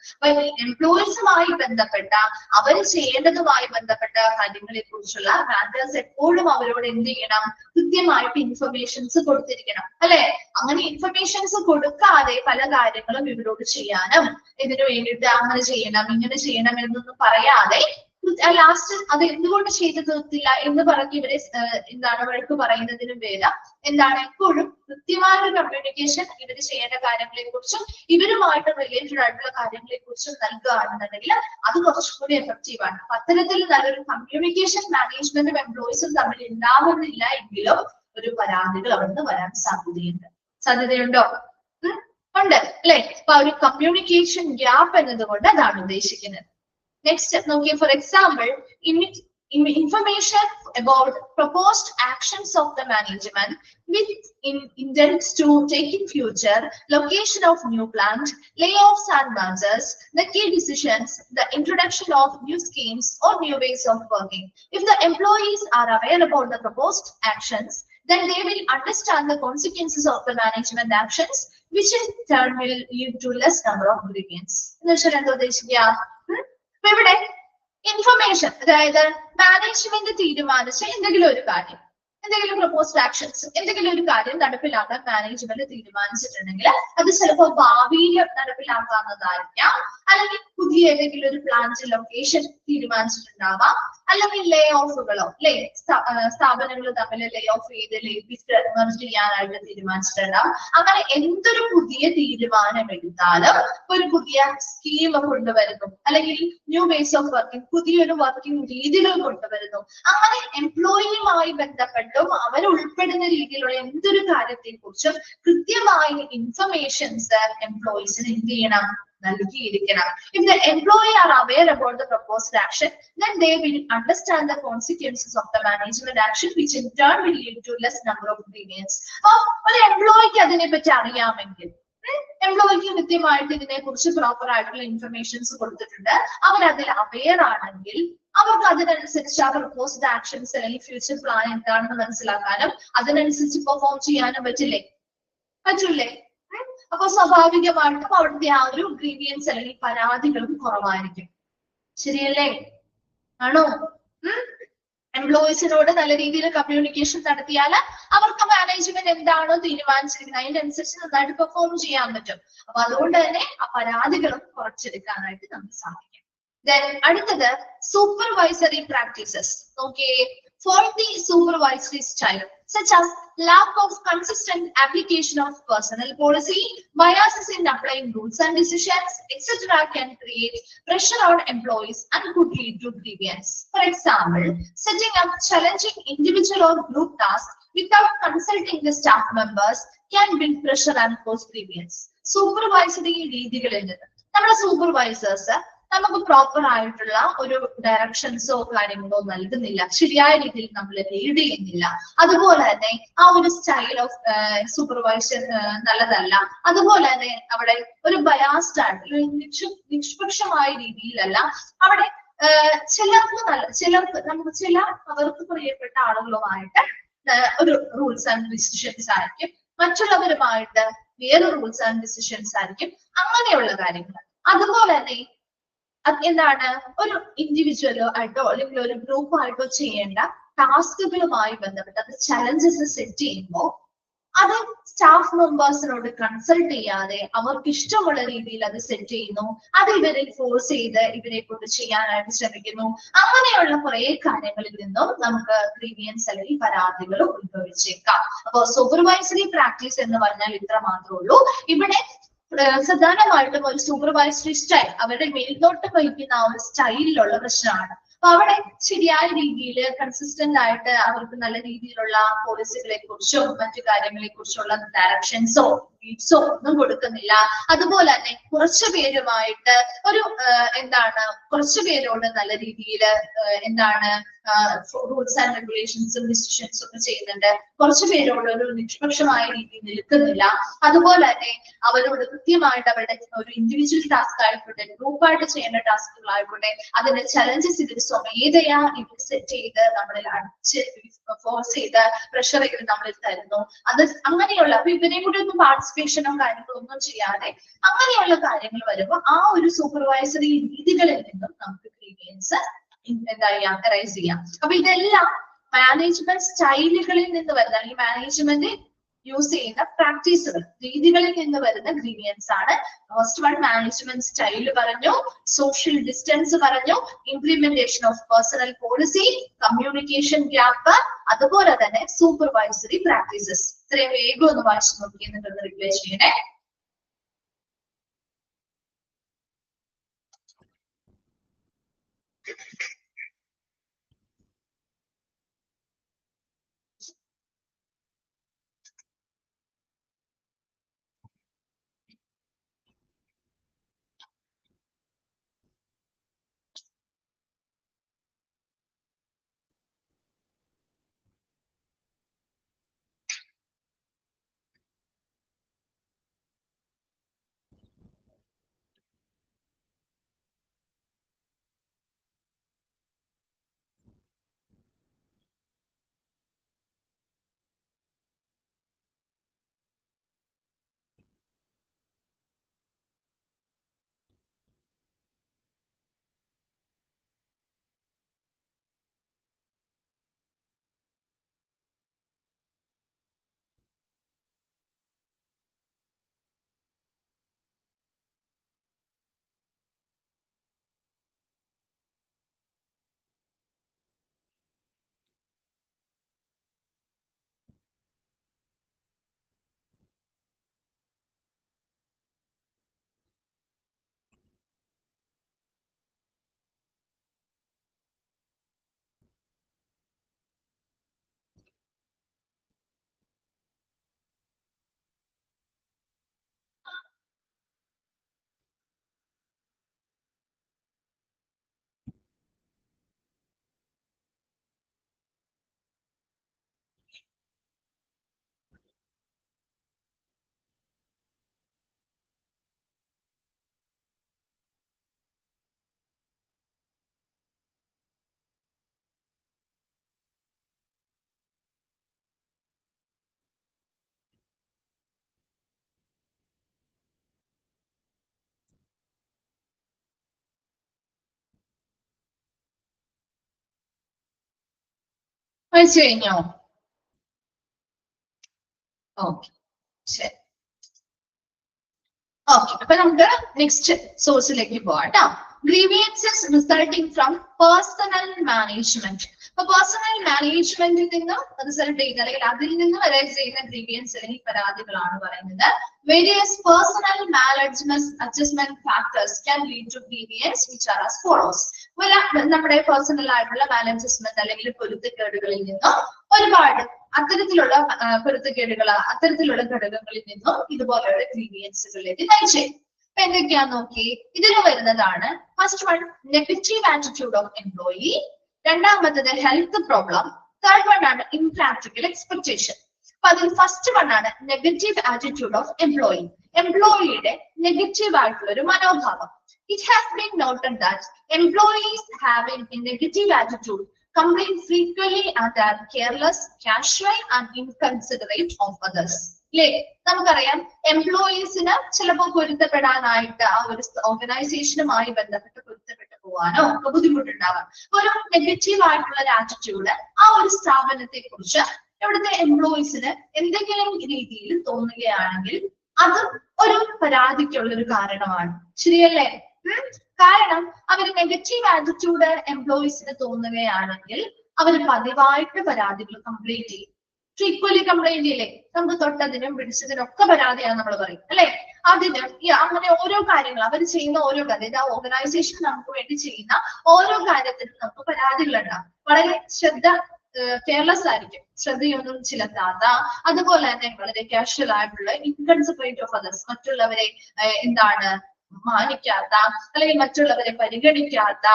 A: എംപ്ലോയീസുമായി ബന്ധപ്പെട്ട അവർ ചെയ്യേണ്ടതുമായി ബന്ധപ്പെട്ട കാര്യങ്ങളെ കുറിച്ചുള്ള മാറ്റേഴ്സ് എപ്പോഴും അവരോട് എന്ത് ചെയ്യണം? കൃത്യമായിട്ട് ഇൻഫർമേഷൻസ് കൊടുത്തിരിക്കണം, അല്ലെ? അങ്ങനെ ഇൻഫർമേഷൻസ് കൊടുക്കാതെ പല കാര്യങ്ങളും ഇവരോട് ചെയ്യാനും ഇതിനു വേണ്ടിയിട്ട് അങ്ങനെ ചെയ്യണം ഇങ്ങനെ ചെയ്യണം എന്നൊന്നും പറയാതെ ലാസ്റ്റ് അത് എന്തുകൊണ്ട് ചെയ്തു തീർത്തില്ല എന്ന് പറഞ്ഞ് ഇവരെ എന്താണ് വഴക്ക് പറയുന്നതിനും ഭേദം എന്താണ് എപ്പോഴും കൃത്യമായ കമ്മ്യൂണിക്കേഷൻ ഇവര് ചെയ്യേണ്ട കാര്യങ്ങളെ കുറിച്ചും ഇവരുമായിട്ട് റിലേറ്റഡ് ആയിട്ടുള്ള കാര്യങ്ങളെ കുറിച്ചും നൽകുകയാണെന്നുണ്ടെങ്കിൽ അത് കുറച്ചുകൂടി എഫക്റ്റീവ് ആണ്. അത്തരത്തിൽ നല്ലൊരു കമ്മ്യൂണിക്കേഷൻ മാനേജ്മെന്റും എംപ്ലോയീസും തമ്മിൽ ഉണ്ടാവുന്നില്ല എങ്കിലും ഒരു പരാതികൾ അവിടുന്ന് വരാൻ സാധ്യതയുണ്ടോ? ഉണ്ട്, അല്ലെ? അപ്പൊ ഒരു കമ്മ്യൂണിക്കേഷൻ ഗ്യാപ്പ് എന്നതുകൊണ്ട് അതാണ് ഉദ്ദേശിക്കുന്നത്. Next, okay, for example, information about proposed actions of the management with intents to take in future, location of new plant, layoffs and mergers, the key decisions, the introduction of new schemes or new ways of working. If the employees are aware about the proposed actions, then they will understand the consequences of the management actions, which in turn will lead to less number of grievances. ഇവിടെ ഇൻഫർമേഷൻ, അതായത് മാനേജ്മെന്റ് തീരുമാനിച്ച എന്തെങ്കിലും ഒരു കാര്യം, എന്തെങ്കിലും പ്രൊപ്പോസ്ഡ് ആക്ഷൻസ്, എന്തെങ്കിലും ഒരു കാര്യം നടപ്പിലാക്കാൻ മാനേജ്മെന്റ് തീരുമാനിച്ചിട്ടുണ്ടെങ്കിൽ അത് ചിലപ്പോൾ ഭാവിയിൽ നടപ്പിലാക്കാവുന്നതായിരിക്കാം, അല്ലെങ്കിൽ പുതിയ ഏതെങ്കിലും ഒരു പ്ലാന്റ് ലൊക്കേഷൻ തീരുമാനിച്ചിട്ടുണ്ടാവാം, അല്ലെങ്കിൽ ലേ ഓഫുകളോ അല്ലെ സ്ഥാപനങ്ങൾ തമ്മിൽ ലേ ഓഫ് ചെയ്ത് ലയിപ്പിച്ച് മെർജ് ചെയ്യാനായിട്ട് തീരുമാനിച്ചിട്ടുണ്ടാവും. അങ്ങനെ എന്തൊരു പുതിയ തീരുമാനം എടുത്താലും ഒരു പുതിയ സ്കീം കൊണ്ടുവരുന്നു അല്ലെങ്കിൽ ന്യൂ വേസ് ഓഫ് വർക്കിംഗ് പുതിയൊരു വർക്കിംഗ് രീതികൾ കൊണ്ടുവരുന്നു. അങ്ങനെ എംപ്ലോയിയുമായി ബന്ധപ്പെട്ടും അവർ ഉൾപ്പെടുന്ന രീതിയിലുള്ള എന്തൊരു കാര്യത്തെ കുറിച്ചും കൃത്യമായ ഇൻഫർമേഷൻസ് എംപ്ലോയീസിന് എന്ത് ചെയ്യണം നൽകിയിരിക്കണം. If the employee are aware about the proposed action, then they will understand the consequences of the management action, which in turn will lead to less number of grievances. ഒരു എംപ്ലോയിക്ക് അതിനെ പറ്റി അറിയാമെങ്കിൽ എംപ്ലോയിക്ക് കൃത്യമായിട്ട് ഇതിനെ കുറിച്ച് പ്രോപ്പർ ആയിട്ടുള്ള ഇൻഫർമേഷൻസ് കൊടുത്തിട്ടുണ്ട്, അവർ അതിൽ അവെയർ ആണെങ്കിൽ അവർക്ക് അതിനനുസരിച്ച് ആ പ്രപ്പോസ്ഡ് ആക്ഷൻസ് അല്ലെങ്കിൽ ഫ്യൂച്ചർ പ്ലാൻ എന്താണെന്ന് മനസ്സിലാക്കാനും അതിനനുസരിച്ച് പെർഫോം ചെയ്യാനും പറ്റൂലേ? അപ്പൊ സ്വാഭാവികമായിട്ടും അവിടുത്തെ ആ ഒരു ഗ്രീവിയൻസ് അല്ലെങ്കിൽ പരാതികളും കുറവായിരിക്കും. ശരിയല്ലേ? ആണോ? എംപ്ലോയീസിനോട് നല്ല രീതിയിൽ കമ്മ്യൂണിക്കേഷൻ നടത്തിയാൽ അവർക്ക് മാനേജ്മെന്റ് എന്താണോ തീരുമാനിച്ചിരിക്കുന്നത് അതിനനുസരിച്ച് നന്നായിട്ട് പെർഫോം ചെയ്യാൻ പറ്റും. അപ്പൊ അതുകൊണ്ട് തന്നെ ആ പരാതികളും കുറച്ചെടുക്കാനായിട്ട് നമുക്ക് സാധിക്കും. Then അടുത്തത് സൂപ്പർവൈസറി പ്രാക്ടീസസ്. നോക്കിയേ, faulty supervisory style such as lack of consistent application of personnel policy, biases in applying rules and decisions, etc. can create pressure on employees and could lead to grievance. For example, setting up challenging individual or group tasks without consulting the staff members can build pressure and cause grievance. Supervisory രീതികളിൽ നിന്ന് നമ്മുടെ സൂപ്പർവൈസേഴ്സ് നമുക്ക് പ്രോപ്പർ ആയിട്ടുള്ള ഒരു ഡയറക്ഷൻസോ കാര്യങ്ങളോ നൽകുന്നില്ല, ശരിയായ രീതിയിൽ നമ്മൾ ലീഡ് ചെയ്യുന്നില്ല. അതുപോലെ തന്നെ ആ ഒരു സ്റ്റൈൽ ഓഫ് സൂപ്പർവൈസർ നല്ലതല്ല. അതുപോലെ തന്നെ അവിടെ ഒരു ബയാസ്ഡ് ആയിട്ടുള്ള നിഷ്പക്ഷമായ രീതിയിലല്ല അവിടെ ചിലർക്ക് നമുക്ക് അവർക്ക് പ്രിയപ്പെട്ട ആളുകളുമായിട്ട് ഒരു റൂൾസ് ആൻഡ് ഡിസിഷൻസ് ആയിരിക്കും, മറ്റുള്ളവരുമായിട്ട് വേറെ റൂൾസ് ആൻഡ് ഡിസിഷൻസ് ആയിരിക്കും, അങ്ങനെയുള്ള കാര്യങ്ങൾ. അതുപോലെ തന്നെ എന്താണ് ഒരു ഇൻഡിവിജ്വലോ ആയിട്ടോ അല്ലെങ്കിൽ ഒരു ഗ്രൂപ്പ് ആയിട്ടോ ചെയ്യേണ്ട ടാസ്കുകളുമായി ബന്ധപ്പെട്ട് അത് ചലഞ്ചസ് സെറ്റ് ചെയ്യുമ്പോൾ അത് സ്റ്റാഫ് മെമ്പേഴ്സിനോട് കൺസൾട്ട് ചെയ്യാതെ അവർക്ക് ഇഷ്ടമുള്ള രീതിയിൽ അത് സെറ്റ് ചെയ്യുന്നു, അത് ഇവരെ ഫോഴ്സ് ചെയ്ത് ഇവരെ കൊണ്ട് ചെയ്യാനായിട്ട് ശ്രമിക്കുന്നു. അങ്ങനെയുള്ള കുറെ കാര്യങ്ങളിൽ നിന്നും നമുക്ക് ഗ്രീവിയൻസ് അല്ലെങ്കിൽ പരാതികൾ ഉത്ഭവിച്ചേക്കാം. അപ്പൊ സൂപ്പർവൈസറി പ്രാക്ടീസ് എന്ന് പറഞ്ഞാൽ ഇത്ര മാത്രമേ ഉള്ളൂ. ഇവിടെ പ്രധാനമായിട്ടും ഒരു സൂപ്പർവൈസറി സ്റ്റൈൽ അവരുടെ മേൽനോട്ടം വഹിക്കുന്ന ആ ഒരു സ്റ്റൈലിലുള്ള പ്രശ്നമാണ്. അപ്പൊ അവിടെ ശരിയായ രീതിയിൽ കൺസിസ്റ്റന്റ് ആയിട്ട് അവർക്ക് നല്ല രീതിയിലുള്ള പോളിസികളെ കുറിച്ചോ മറ്റു കാര്യങ്ങളെ കുറിച്ചുള്ള ഡയറക്ഷൻസോ ലീഡ്സോ ഒന്നും കൊടുക്കുന്നില്ല. അതുപോലെ തന്നെ കുറച്ചു പേരുമായിട്ട് ഒരു കുറച്ചു പേരോട് നല്ല രീതിയിൽ റൂൾസ് ആൻഡ് റെഗുലേഷൻസും ഡിസിഷൻസും ഒക്കെ ചെയ്യുന്നുണ്ട്, കുറച്ചു പേരോട് ഒരു നിഷ്പക്ഷമായ രീതിയിൽ നിൽക്കുന്നില്ല. അതുപോലെ തന്നെ അവരോട് കൃത്യമായിട്ട് അവരുടെ ഒരു ഇൻഡിവിജ്വൽ ടാസ്ക് ആയിക്കോട്ടെ ഗ്രൂപ്പായിട്ട് ചെയ്യേണ്ട ടാസ്കുകളായിക്കോട്ടെ അതിന്റെ ചലഞ്ചസ് ഇവർ സ്വമേധയാ ഇവർ സെറ്റ് ചെയ്ത് നമ്മളിൽ അടിച്ച് ഫോഴ്സ് ചെയ്ത് പ്രഷർ ചെയ്ത് നമ്മളിൽ തരുന്നു. അത് അങ്ങനെയുള്ള അപ്പൊ ഇവരെ കൂടെ ഒന്നും പാർട്ടിസിപ്പേഷനോ കാര്യങ്ങളോ ഒന്നും ചെയ്യാതെ അങ്ങനെയുള്ള കാര്യങ്ങൾ വരുമ്പോൾ ആ ഒരു സൂപ്പർവൈസറി രീതികളിൽ നിന്നും നമുക്ക് ഗ്രീവിയൻസ് അറൈസ് ചെയ്യാം. അപ്പൊ ഇതെല്ലാം മാനേജ്മെന്റ് സ്റ്റൈലുകളിൽ നിന്ന് വരുന്ന അല്ലെങ്കിൽ മാനേജ്മെന്റ് യൂസ് ചെയ്യുന്ന പ്രാക്ടീസുകൾ രീതികളിൽ നിന്ന് വരുന്ന ഗ്രീവിയൻസ് ആണ്. ഫസ്റ്റ് വൺ മാനേജ്മെന്റ് സ്റ്റൈൽ പറഞ്ഞു, സോഷ്യൽ ഡിസ്റ്റൻസ് പറഞ്ഞു, implementation of personal policy, communication gap, അതുപോലെ തന്നെ സൂപ്പർവൈസറി പ്രാക്ടീസസ്. ഇത്രയും വേഗം ഒന്ന് വായിച്ചു നോക്കി എന്നിട്ടൊന്ന് റിപ്ലൈ ചെയ്യണേ. വെച്ച് കഴിഞ്ഞോ? ഓക്കെ, ശരി. ഓക്കെ, അപ്പൊ നമുക്ക് നെക്സ്റ്റ് സോഴ്സിലേക്ക് പോവാം കേട്ടോ. Grievances resulting from personal management. അപ്പൊ പേഴ്സണൽ മാനേജ്മെന്റിൽ നിന്ന് റിസൾട്ട് ചെയ്യുന്ന അല്ലെങ്കിൽ അതിൽ നിന്ന് അറൈസ് ചെയ്യുന്ന ഗ്രീവിയൻസ് അല്ലെങ്കിൽ പരാതികളാണ് പറയുന്നത്. Various personnel management factors can lead to grievances which are as follows. നമ്മുടെ പേഴ്സണൽ ആയിട്ടുള്ള മാനേജ്മെന്റ് അല്ലെങ്കിൽ പൊരുത്തക്കേടുകളിൽ നിന്നും ഒരുപാട് അത്തരത്തിലുള്ള പൊരുത്തക്കേടുകൾ, അത്തരത്തിലുള്ള ഘടകങ്ങളിൽ നിന്നും ഇതുപോലെയുള്ള ഗ്രീവിയൻസുകളിലേക്ക് നയിച്ചേക്കും. അപ്പൊ എന്തൊക്കെയാ നോക്കി, ഇതിൽ വരുന്നതാണ് first one negative attitude of employee, രണ്ടാമത്തത് ഹെൽത്ത് പ്രോബ്ലം, തേർഡ് വൺ ആണ് ഇംപ്രാക്ടിക്കൽ എക്സ്പെക്ടേഷൻ. അപ്പൊ അതിൽ ഫസ്റ്റ് വൺ ആണ് നെഗറ്റീവ് ആറ്റിറ്റ്യൂഡ് ഓഫ് എംപ്ലോയി. എംപ്ലോയിയുടെ നെഗറ്റീവ് ആയിട്ടുള്ള ഒരു മനോഭാവം. It has been noted that employees having a negative attitude complain frequently and are careless, casual and inconsiderate of others. അല്ലേ, നമുക്കറിയാം എംപ്ലോയീസിന് ചിലപ്പോൾ പൊരുത്തപ്പെടാനായിട്ട് ആ ഒരു ഓർഗനൈസേഷനുമായി ബന്ധപ്പെട്ട് പൊരുത്തപ്പെട്ടു പോകാനോ ഒക്കെ ബുദ്ധിമുട്ടുണ്ടാവാം. ഒരു നെഗറ്റീവ് ആയിട്ടുള്ള ഒരു ആറ്റിറ്റ്യൂഡ് ആ ഒരു സ്ഥാപനത്തെ കുറിച്ച് ഇവിടുത്തെ എംപ്ലോയീസിന് എന്തെങ്കിലും രീതിയിൽ തോന്നുകയാണെങ്കിൽ അത് ഒരു പരാതിക്കുള്ള ഒരു കാരണമാണ്. ശരിയല്ലേ? കാരണം അവർ നെഗറ്റീവ് ആറ്റിറ്റ്യൂഡ് എംപ്ലോയീസിന് തോന്നുകയാണെങ്കിൽ അവർ പതിവായിട്ട് പരാതികൾ കംപ്ലൈന്റ് ചെയ്യും. ഈക്വലി കംപ്ലൈന്റ് ചെയ്യില്ലേ? നമുക്ക് തൊട്ടതിനും പിടിച്ചതിനും ഒക്കെ പരാതിയാണ് നമ്മൾ പറയും അല്ലെ. അതിന് അങ്ങനെ ഓരോ കാര്യങ്ങൾ അവർ ചെയ്യുന്ന ഓരോ കാര്യം, ആ ഓർഗനൈസേഷൻ നമുക്ക് വേണ്ടി ചെയ്യുന്ന ഓരോ കാര്യത്തിനും നമുക്ക് പരാതികളുണ്ടാവും. വളരെ കെയർലെസ് ആയിരിക്കും, ശ്രദ്ധയൊന്നും ചിലത്താത്ത, അതുപോലെ തന്നെ വളരെ കാഷ്വൽ ആയിട്ടുള്ള ഇൻകൺസിഡറേറ്റ് ഓഫ് അതേഴ്സ്, മറ്റുള്ളവരെ എന്താണ് മാനിക്കാത്ത അല്ലെങ്കിൽ മറ്റുള്ളവരെ പരിഗണിക്കാത്ത,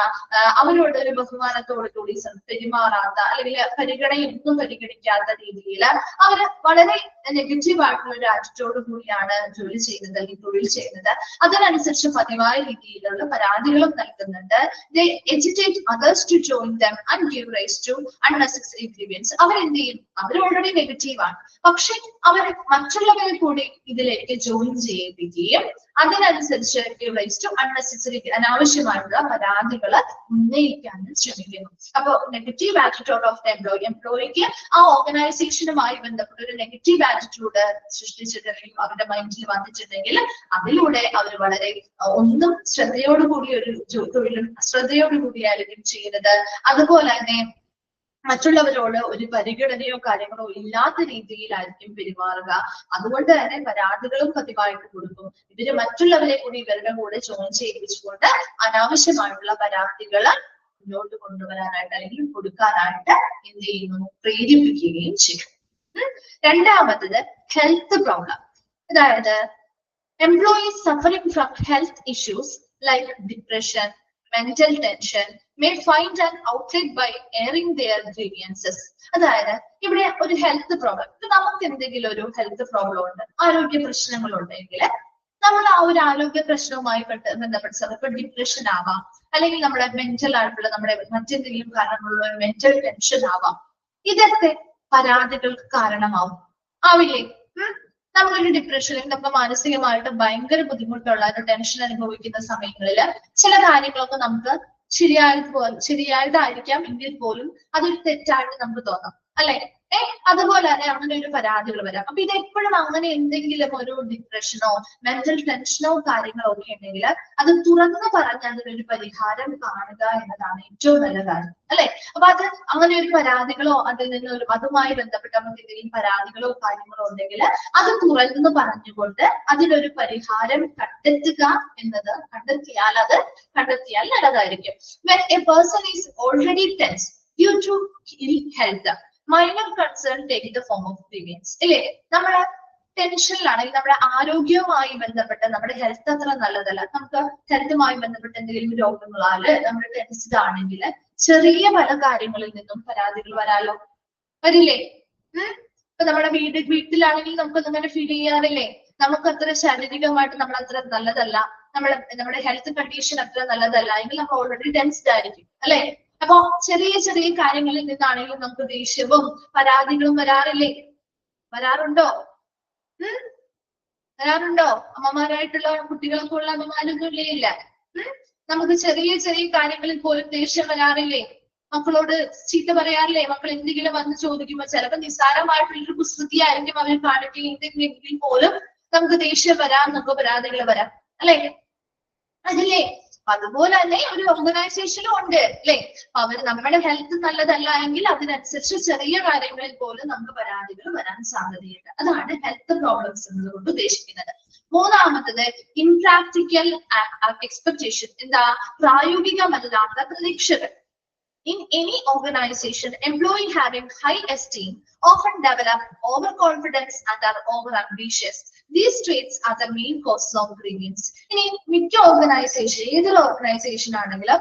A: അവരോട് ഒരു ബഹുമാനത്തോടു കൂടി പെരുമാറാത്ത അല്ലെങ്കിൽ പരിഗണയൊന്നും പരിഗണിക്കാത്ത രീതിയിൽ അവർ വളരെ നെഗറ്റീവ് ആയിട്ടുള്ള ഒരു ആറ്റിറ്റ്യൂഡ് കൂടിയാണ് ജോലി ചെയ്യുന്നത് അല്ലെങ്കിൽ തൊഴിൽ ചെയ്യുന്നത്. അതിനനുസരിച്ച് പതിവായ രീതിയിലുള്ള പരാതികളും നൽകുന്നുണ്ട്. They agitate others to join them and give rise to unnecessary grievance. അവരെന്ത് ചെയ്യും? അവർ ഓൾറെഡി നെഗറ്റീവാണ്, പക്ഷെ അവർ മറ്റുള്ളവരെ കൂടി ഇതിലേക്ക് ജോയിൻ ചെയ്യിപ്പിക്കുകയും അതിനനുസരിച്ച് അൺനെസസറി അനാവശ്യമായിട്ടുള്ള പരാതികൾ ഉന്നയിക്കാനും ശ്രമിക്കുന്നു. അപ്പൊ negative attitude of the employee, എംപ്ലോയിക്ക് ആ ഓർഗനൈസേഷനുമായി ബന്ധപ്പെട്ട ഒരു നെഗറ്റീവ് ആറ്റിറ്റ്യൂഡ് സൃഷ്ടിച്ചിട്ടുണ്ടെങ്കിൽ അവരുടെ മൈൻഡിൽ വന്നിട്ടുണ്ടെങ്കിൽ അതിലൂടെ അവർ വളരെ ഒന്നും ശ്രദ്ധയോടുകൂടി ഒരു തൊഴിലും ശ്രദ്ധയോടുകൂടിയായിരിക്കും ചെയ്യുന്നത്. അതുപോലെ തന്നെ മറ്റുള്ളവരോട് ഒരു പരിഗണനയോ കാര്യങ്ങളോ ഇല്ലാത്ത രീതിയിലായിരിക്കും പെരുമാറുക. അതുകൊണ്ട് തന്നെ പരാതികളും പതിവായിട്ട് കൊടുക്കും. ഇവര് മറ്റുള്ളവരെ കൂടി ഇവരുടെ കൂടെ ജോയിൻ ചെയ്യിപ്പിച്ചുകൊണ്ട് അനാവശ്യമായിട്ടുള്ള പരാതികൾ മുന്നോട്ട് കൊണ്ടുവരാനായിട്ട് അല്ലെങ്കിൽ കൊടുക്കാനായിട്ട് എന്ത് ചെയ്യുന്നു? പ്രേരിപ്പിക്കുകയും ചെയ്യും. രണ്ടാമത്തത് ഹെൽത്ത് പ്രോബ്ലം. അതായത് employees suffering from health issues like depression, mental tension may find an outlet by airing their grievances. അതായത് ഇവിടെ ഒരു ഹെൽത്ത് പ്രോബ്ലം, നമുക്ക് എന്തെങ്കിലും ഒരു ഹെൽത്ത് പ്രോബ്ലം ഉണ്ട്, ആരോഗ്യ പ്രശ്നങ്ങൾ ഉണ്ടെങ്കിൽ നമ്മൾ ആ ഒരു ആരോഗ്യ പ്രശ്നവുമായി ബന്ധപ്പെട്ട് ചിലപ്പോൾ ഡിപ്രഷൻ ആവാം, അല്ലെങ്കിൽ നമ്മുടെ മെന്റൽ ആയിട്ടുള്ള നമ്മുടെ മറ്റെന്തെങ്കിലും കാരണങ്ങളുള്ള മെന്റൽ ടെൻഷൻ ആവാം. ഇതൊക്കെ പരാതികൾക്ക് കാരണമാവും, ആവില്ലേ? നമ്മളൊരു ഡിപ്രഷനിൽ നമുക്ക് മാനസികമായിട്ട് ഭയങ്കര ബുദ്ധിമുട്ടുള്ള ഒരു ടെൻഷൻ അനുഭവിക്കുന്ന സമയങ്ങളിൽ ചില കാര്യങ്ങളൊക്കെ നമുക്ക് ശരിയായതായിരിക്കാം എങ്കിൽ പോലും അതൊരു തെറ്റായിട്ട് നമുക്ക് തോന്നാം അല്ലെ. അതുപോലെ തന്നെ അങ്ങനെ ഒരു പരാതികൾ വരാം. അപ്പൊ ഇത് എപ്പോഴും അങ്ങനെ എന്തെങ്കിലും ഒരു ഡിപ്രഷനോ മെന്റൽ ടെൻഷനോ കാര്യങ്ങളോ ഒക്കെ ഉണ്ടെങ്കിൽ അത് തുറന്നു പറഞ്ഞ് അതിനൊരു പരിഹാരം കാണുക എന്നതാണ് ഏറ്റവും നല്ല കാര്യം അല്ലെ. അപ്പൊ അത് അങ്ങനെ ഒരു പരാതികളോ അതിൽ നിന്ന് അതുമായി ബന്ധപ്പെട്ട നമുക്ക് എന്തെങ്കിലും പരാതികളോ കാര്യങ്ങളോ ഉണ്ടെങ്കിൽ അത് തുറന്നു പറഞ്ഞുകൊണ്ട് അതിനൊരു പരിഹാരം കണ്ടെത്തുക എന്നത് കണ്ടെത്തിയാൽ നല്ലതായിരിക്കും. When a person is already tense due to ill health, minor concern take the form of grievance. ഇല്ലേ, നമ്മുടെ ടെൻഷനിലാണെങ്കിൽ നമ്മുടെ ആരോഗ്യവുമായി ബന്ധപ്പെട്ട നമ്മുടെ ഹെൽത്ത് അത്ര നല്ലതല്ല, നമുക്ക് ഹെൽത്തുമായി ബന്ധപ്പെട്ട എന്തെങ്കിലും രോഗങ്ങളാല് നമ്മൾ ടെൻസ്ഡ് ആണെങ്കിൽ ചെറിയ പല കാര്യങ്ങളിൽ നിന്നും പരാതികൾ വരില്ലേ? ഇപ്പൊ നമ്മുടെ വീട്ടിലാണെങ്കിൽ നമുക്കൊന്നും അങ്ങനെ ഫീൽ ചെയ്യാറില്ലേ? നമുക്ക് അത്ര ശാരീരികമായിട്ട് നമ്മൾ അത്ര നല്ലതല്ല, നമ്മുടെ ഹെൽത്ത് കണ്ടീഷൻ അത്ര നല്ലതല്ല എങ്കിൽ നമ്മൾ ഓൾറെഡി ടെൻസ്ഡ് ആയിരിക്കും അല്ലെ. അപ്പൊ ചെറിയ ചെറിയ കാര്യങ്ങളിൽ നിന്നാണെങ്കിലും നമുക്ക് ദേഷ്യവും പരാതികളും വരാറുണ്ടോ? അമ്മമാരായിട്ടുള്ള കുട്ടികൾക്കുള്ള അമ്മമാരൊന്നും ഇല്ല. നമുക്ക് ചെറിയ ചെറിയ കാര്യങ്ങളിൽ പോലും ദേഷ്യം വരാറില്ലേ? മക്കളോട് ചീത്ത പറയാറില്ലേ? മക്കൾ എന്തെങ്കിലും വന്ന് ചോദിക്കുമ്പോൾ ചിലപ്പോൾ നിസ്സാരമായിട്ടുള്ളൊരു കുസൃതി ആയിരിക്കും അവർ കാണിക്കുകയെങ്കിൽ പോലും നമുക്ക് ദേഷ്യം വരാം, നമുക്ക് പരാതികൾ വരാം, അല്ലെ? അതില്ലേ? അതുപോലെ തന്നെ ഒരു ഓർഗനൈസേഷനും ഉണ്ട്, അല്ലെ? അവർ നമ്മുടെ ഹെൽത്ത് നല്ലതല്ല എങ്കിൽ അതിനനുസരിച്ച് ചെറിയ കാര്യങ്ങളിൽ പോലും നമുക്ക് പരാതികൾ വരാൻ സാധ്യതയുണ്ട്. അതാണ് ഹെൽത്ത് പ്രോബ്ലംസ് എന്നതുകൊണ്ട് ഉദ്ദേശിക്കുന്നത്. മൂന്നാമത്തത് ഇംപ്രാക്ടിക്കൽ എക്സ്പെക്ടേഷൻ. എന്താ? പ്രായോഗികമല്ലാത്ത പ്രതീക്ഷകൾ. In any organization, employee having high esteem often develop overconfidence and are over-ambitious. These traits are the main causes of grievance. ഇനി മിക്ക ഓർഗനൈസേഷൻ, ഏതൊരു ഓർഗനൈസേഷൻ ആണെങ്കിലും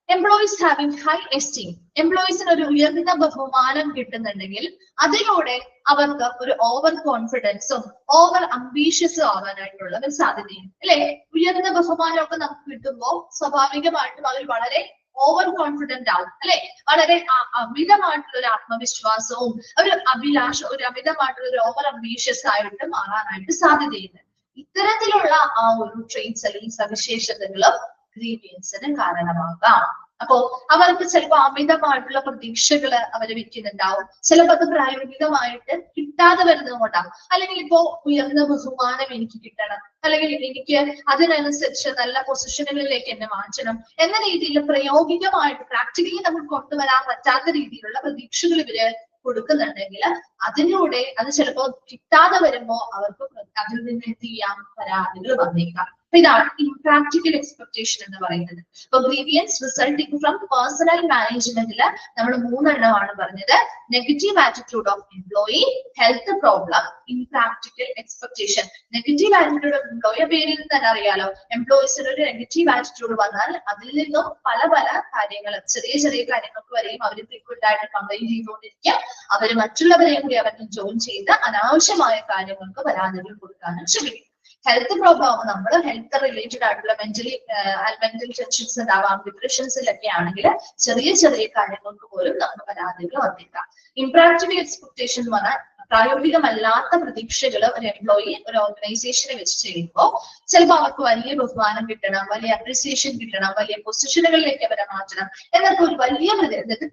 A: എംപ്ലോയീസ് ഹാവിംഗ് ഹൈ എസ്റ്റീം, എംപ്ലോയീസിന് ഒരു ഉയർന്ന ബഹുമാനം കിട്ടുന്നുണ്ടെങ്കിൽ അതിലൂടെ അവർക്ക് ഒരു ഓവർ കോൺഫിഡൻസും ഓവർ അംബീഷ്യസും ആവാനായിട്ടുള്ള ഒരു സാധ്യതയുണ്ട്, അല്ലെ? ഉയർന്ന ബഹുമാനമൊക്കെ നമുക്ക് കിട്ടുമ്പോൾ സ്വാഭാവികമായിട്ടും അവർ വളരെ ഓവർ കോൺഫിഡന്റ് ആവും, അല്ലെ? വളരെ അമിതമായിട്ടുള്ള ഒരു ആത്മവിശ്വാസവും ഒരു അമിതമായിട്ടുള്ള ഒരു ഓവർ അംബീഷ്യസ് ആയിട്ട് മാറാനായിട്ട് സാധ്യതയുണ്ട്. ഇത്തരത്തിലുള്ള ആ ഒരു ട്രെയിറ്റ്സ് അല്ലെങ്കിൽ സവിശേഷതകളും ഗ്രീവിയൻസിന് കാരണമാകാം. അപ്പോ അവർക്ക് ചിലപ്പോൾ അമിതമായിട്ടുള്ള പ്രതീക്ഷകൾ അവർ വെക്കുന്നുണ്ടാവും. ചിലപ്പോൾ അത് പ്രായോഗികമായിട്ട് കിട്ടാതെ വരുന്നത് കൊണ്ടാവും. അല്ലെങ്കിൽ ഇപ്പോ ഉയർന്ന ബഹുമാനം എനിക്ക് കിട്ടണം, അല്ലെങ്കിൽ എനിക്ക് അതിനനുസരിച്ച് നല്ല പൊസിഷനുകളിലേക്ക് എന്നെ മാറ്റണം എന്ന രീതിയിൽ പ്രായോഗികമായിട്ട് പ്രാക്ടിക്കലി നമുക്ക് കൊണ്ടുവരാൻ പറ്റാത്ത രീതിയിലുള്ള പ്രതീക്ഷകൾ ഇവര് കൊടുക്കുന്നുണ്ടെങ്കിൽ അതിലൂടെ അത് ചിലപ്പോൾ കിട്ടാതെ വരുമ്പോ അവർക്ക് അതിൽ നിന്ന് എന്ത് ചെയ്യാം? പരാതികൾ വന്നേക്കാം. അപ്പൊ ഇതാണ് ഇംപ്രാക്ടിക്കൽ എക്സ്പെക്ടേഷൻ എന്ന് പറയുന്നത്. അപ്പൊ ഗ്രീവിയൻസ് റിസൾട്ടിങ് ഫ്രം പേഴ്സണൽ മാനേജ്മെന്റില് നമ്മൾ 3 എണ്ണമാണ് പറഞ്ഞത്. Negative attitude of employee, health problem, impractical expectation. Negative attitude of employee പേരിൽ തന്നെ അറിയാലോ. എംപ്ലോയീസിന് ഒരു നെഗറ്റീവ് ആറ്റിറ്റ്യൂഡ് വന്നാൽ അതിൽ നിന്നും പല പല കാര്യങ്ങൾ, ചെറിയ ചെറിയ കാര്യങ്ങൾക്ക് വരെയും അവർ ഫ്രീക്വന്റ് ആയിട്ട് കംപ്ലൈന്റ് ചെയ്തുകൊണ്ടിരിക്കുക. അവര് മറ്റുള്ളവരെയും കൂടി അവർക്ക് ജോയിൻ ചെയ്ത് അനാവശ്യമായ കാര്യങ്ങൾക്ക് പരാതികൾ കൊടുക്കാനും ശ്രമിക്കും. ഹെൽത്ത് പ്രോബ്ലം നമ്മൾ ഹെൽത്ത് റിലേറ്റഡ് ആയിട്ടുള്ള മെന്റൽ ടെൻഷൻസ് ഉണ്ടാവാം, ഡിപ്രഷൻസിലൊക്കെ ആണെങ്കിൽ ചെറിയ ചെറിയ കാര്യങ്ങൾക്ക് പോലും നമുക്ക് പരാതികൾ വന്നേക്കാം. ഇംപ്രാക്ടിക്കൽ എക്സ്പെക്ടേഷൻ എന്ന് പറഞ്ഞാൽ പ്രായോഗികമല്ലാത്ത പ്രതീക്ഷകൾ ഒരു എംപ്ലോയി ഒരു ഓർഗനൈസേഷനെ വെച്ച് ചെയ്യുമ്പോൾ ചിലപ്പോൾ അവർക്ക് വലിയ ബഹുമാനം കിട്ടണം, വലിയ അപ്രീസിയേഷൻ കിട്ടണം, വലിയ പൊസിഷനുകളിലേക്ക് അവരെ മാറ്റണം എന്നൊക്കെ ഒരു വലിയ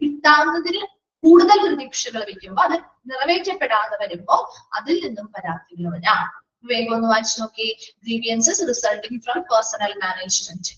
A: കിട്ടാവുന്നതിൽ കൂടുതൽ പ്രതീക്ഷകൾ വെക്കുമ്പോൾ അത് നിറവേറ്റപ്പെടാതെ വരുമ്പോ അതിൽ നിന്നും പരാതികൾ വരാം. വേഗം ഒന്ന് വായിച്ചു നോക്കി. Grievances resulting from personal management.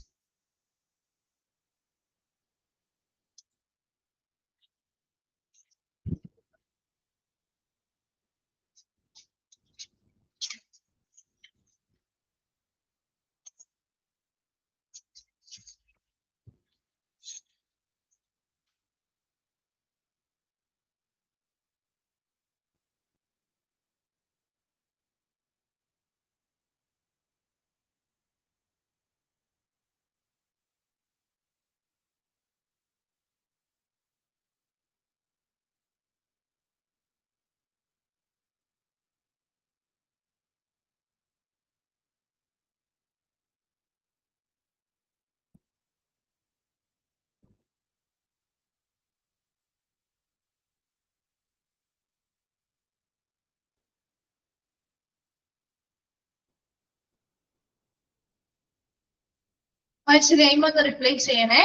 A: വായിച്ചു കഴിയുമ്പോൾ ഒന്ന് റിപ്ലൈ ചെയ്യണേ.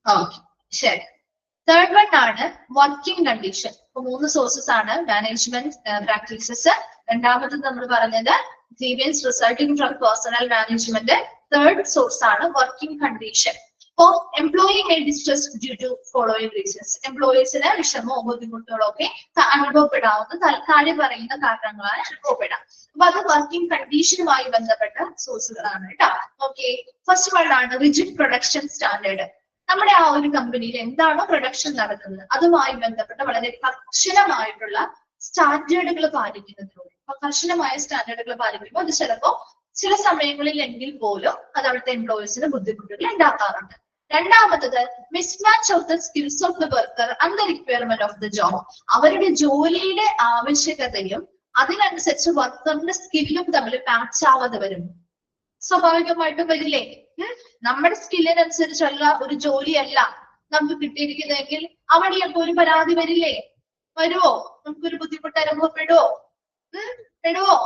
A: ഓക്കെ, ശരി. തേർഡ് വൺ ആണ് വർക്കിംഗ് കണ്ടീഷൻ. ഇപ്പൊ 3 സോഴ്സസ് ആണ് മാനേജ്മെന്റ് പ്രാക്ടീസസ്. രണ്ടാമത് നമ്മൾ പറഞ്ഞത് grievance resulting from personal management. Third source ആണ് വർക്കിംഗ് കണ്ടീഷൻ. അപ്പോ employee may distress due to following reasons. എംപ്ലോയീസിന് വിഷമോ ബുദ്ധിമുട്ടുകളോ ഒക്കെ അനുഭവപ്പെടാവുന്ന താഴെ പറയുന്ന കാരണങ്ങളാണ് അനുഭവപ്പെടാം. അപ്പൊ അത് വർക്കിംഗ് കണ്ടീഷനുമായി ബന്ധപ്പെട്ട സോഴ്സുകളാണ് കേട്ടോ. ഓക്കെ, ഫസ്റ്റ് വൺ ആണ് റിജിഡ് പ്രൊഡക്ഷൻ സ്റ്റാൻഡേർഡ്. നമ്മുടെ ആ ഒരു കമ്പനിയിൽ എന്താണോ പ്രൊഡക്ഷൻ നടക്കുന്നത് അതുമായി ബന്ധപ്പെട്ട വളരെ കർശനമായിട്ടുള്ള സ്റ്റാൻഡേർഡുകൾ പാലിക്കുന്നതിലൂടെ, അപ്പൊ കർശനമായ സ്റ്റാൻഡേർഡുകൾ പാലിക്കുമ്പോൾ അത് ചിലപ്പോ ചില സമയങ്ങളിൽ എങ്കിൽ പോലും അത് അവിടുത്തെ എംപ്ലോയീസിന് ബുദ്ധിമുട്ടുകൾ ഉണ്ടാക്കാറുണ്ട്. രണ്ടാമത്തത് mismatch of the skills of the worker and the requirement of the job. അവരുടെ ജോലിയുടെ ആവശ്യകതയും അതിനനുസരിച്ച് വർക്കറിന്റെ സ്കില്ലും തമ്മിൽ മാച്ച് ആവാതെ വരും. സ്വാഭാവികമായിട്ടും വരില്ലേ? നമ്മുടെ സ്കില്ലിനനുസരിച്ചുള്ള ഒരു ജോലിയല്ല നമുക്ക് കിട്ടിയിരിക്കുന്നതെങ്കിൽ അവിടെയൊക്കെ ഒരു പരാതി വരില്ലേ? വരുവോ? നമുക്കൊരു ബുദ്ധിമുട്ട് അനുഭവപ്പെടുവോ? പെടുവോ?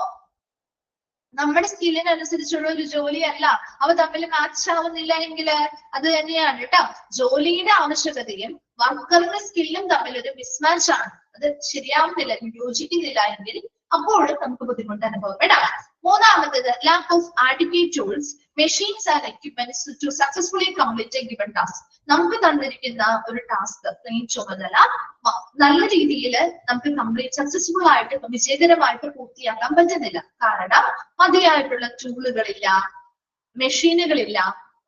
A: നമ്മുടെ സ്കില്ലിനനുസരിച്ചുള്ള ഒരു ജോലിയല്ല, അവ തമ്മിൽ മാച്ച് ആവുന്നില്ല എങ്കിൽ അത് തന്നെയാണ് കേട്ടോ, ജോലിയുടെ ആവശ്യകതയും വർക്കറിന്റെ സ്കില്ലും തമ്മിൽ ഒരു മിസ്മാച്ച് ആണ്, അത് ശരിയാവുന്നില്ല, യോജിക്കുന്നില്ല എങ്കിൽ അപ്പോൾ നമുക്ക് ബുദ്ധിമുട്ട് അനുഭവപ്പെടാം. മൂന്നാമത്തേത് lack of adequate tools, machines and equipments to successfully complete a given task. നമുക്ക് തന്നിരിക്കുന്ന ഒരു ടാസ്ക്, ഈ ചുമതല നല്ല രീതിയിൽ നമുക്ക് കംപ്ലീറ്റ് സക്സസ്ഫുൾ ആയിട്ട് വിജയകരമായിട്ട് പൂർത്തിയാക്കാൻ പറ്റുന്നില്ല. കാരണം മതിയായിട്ടുള്ള ടൂളുകളില്ല, മെഷീനുകളില്ല,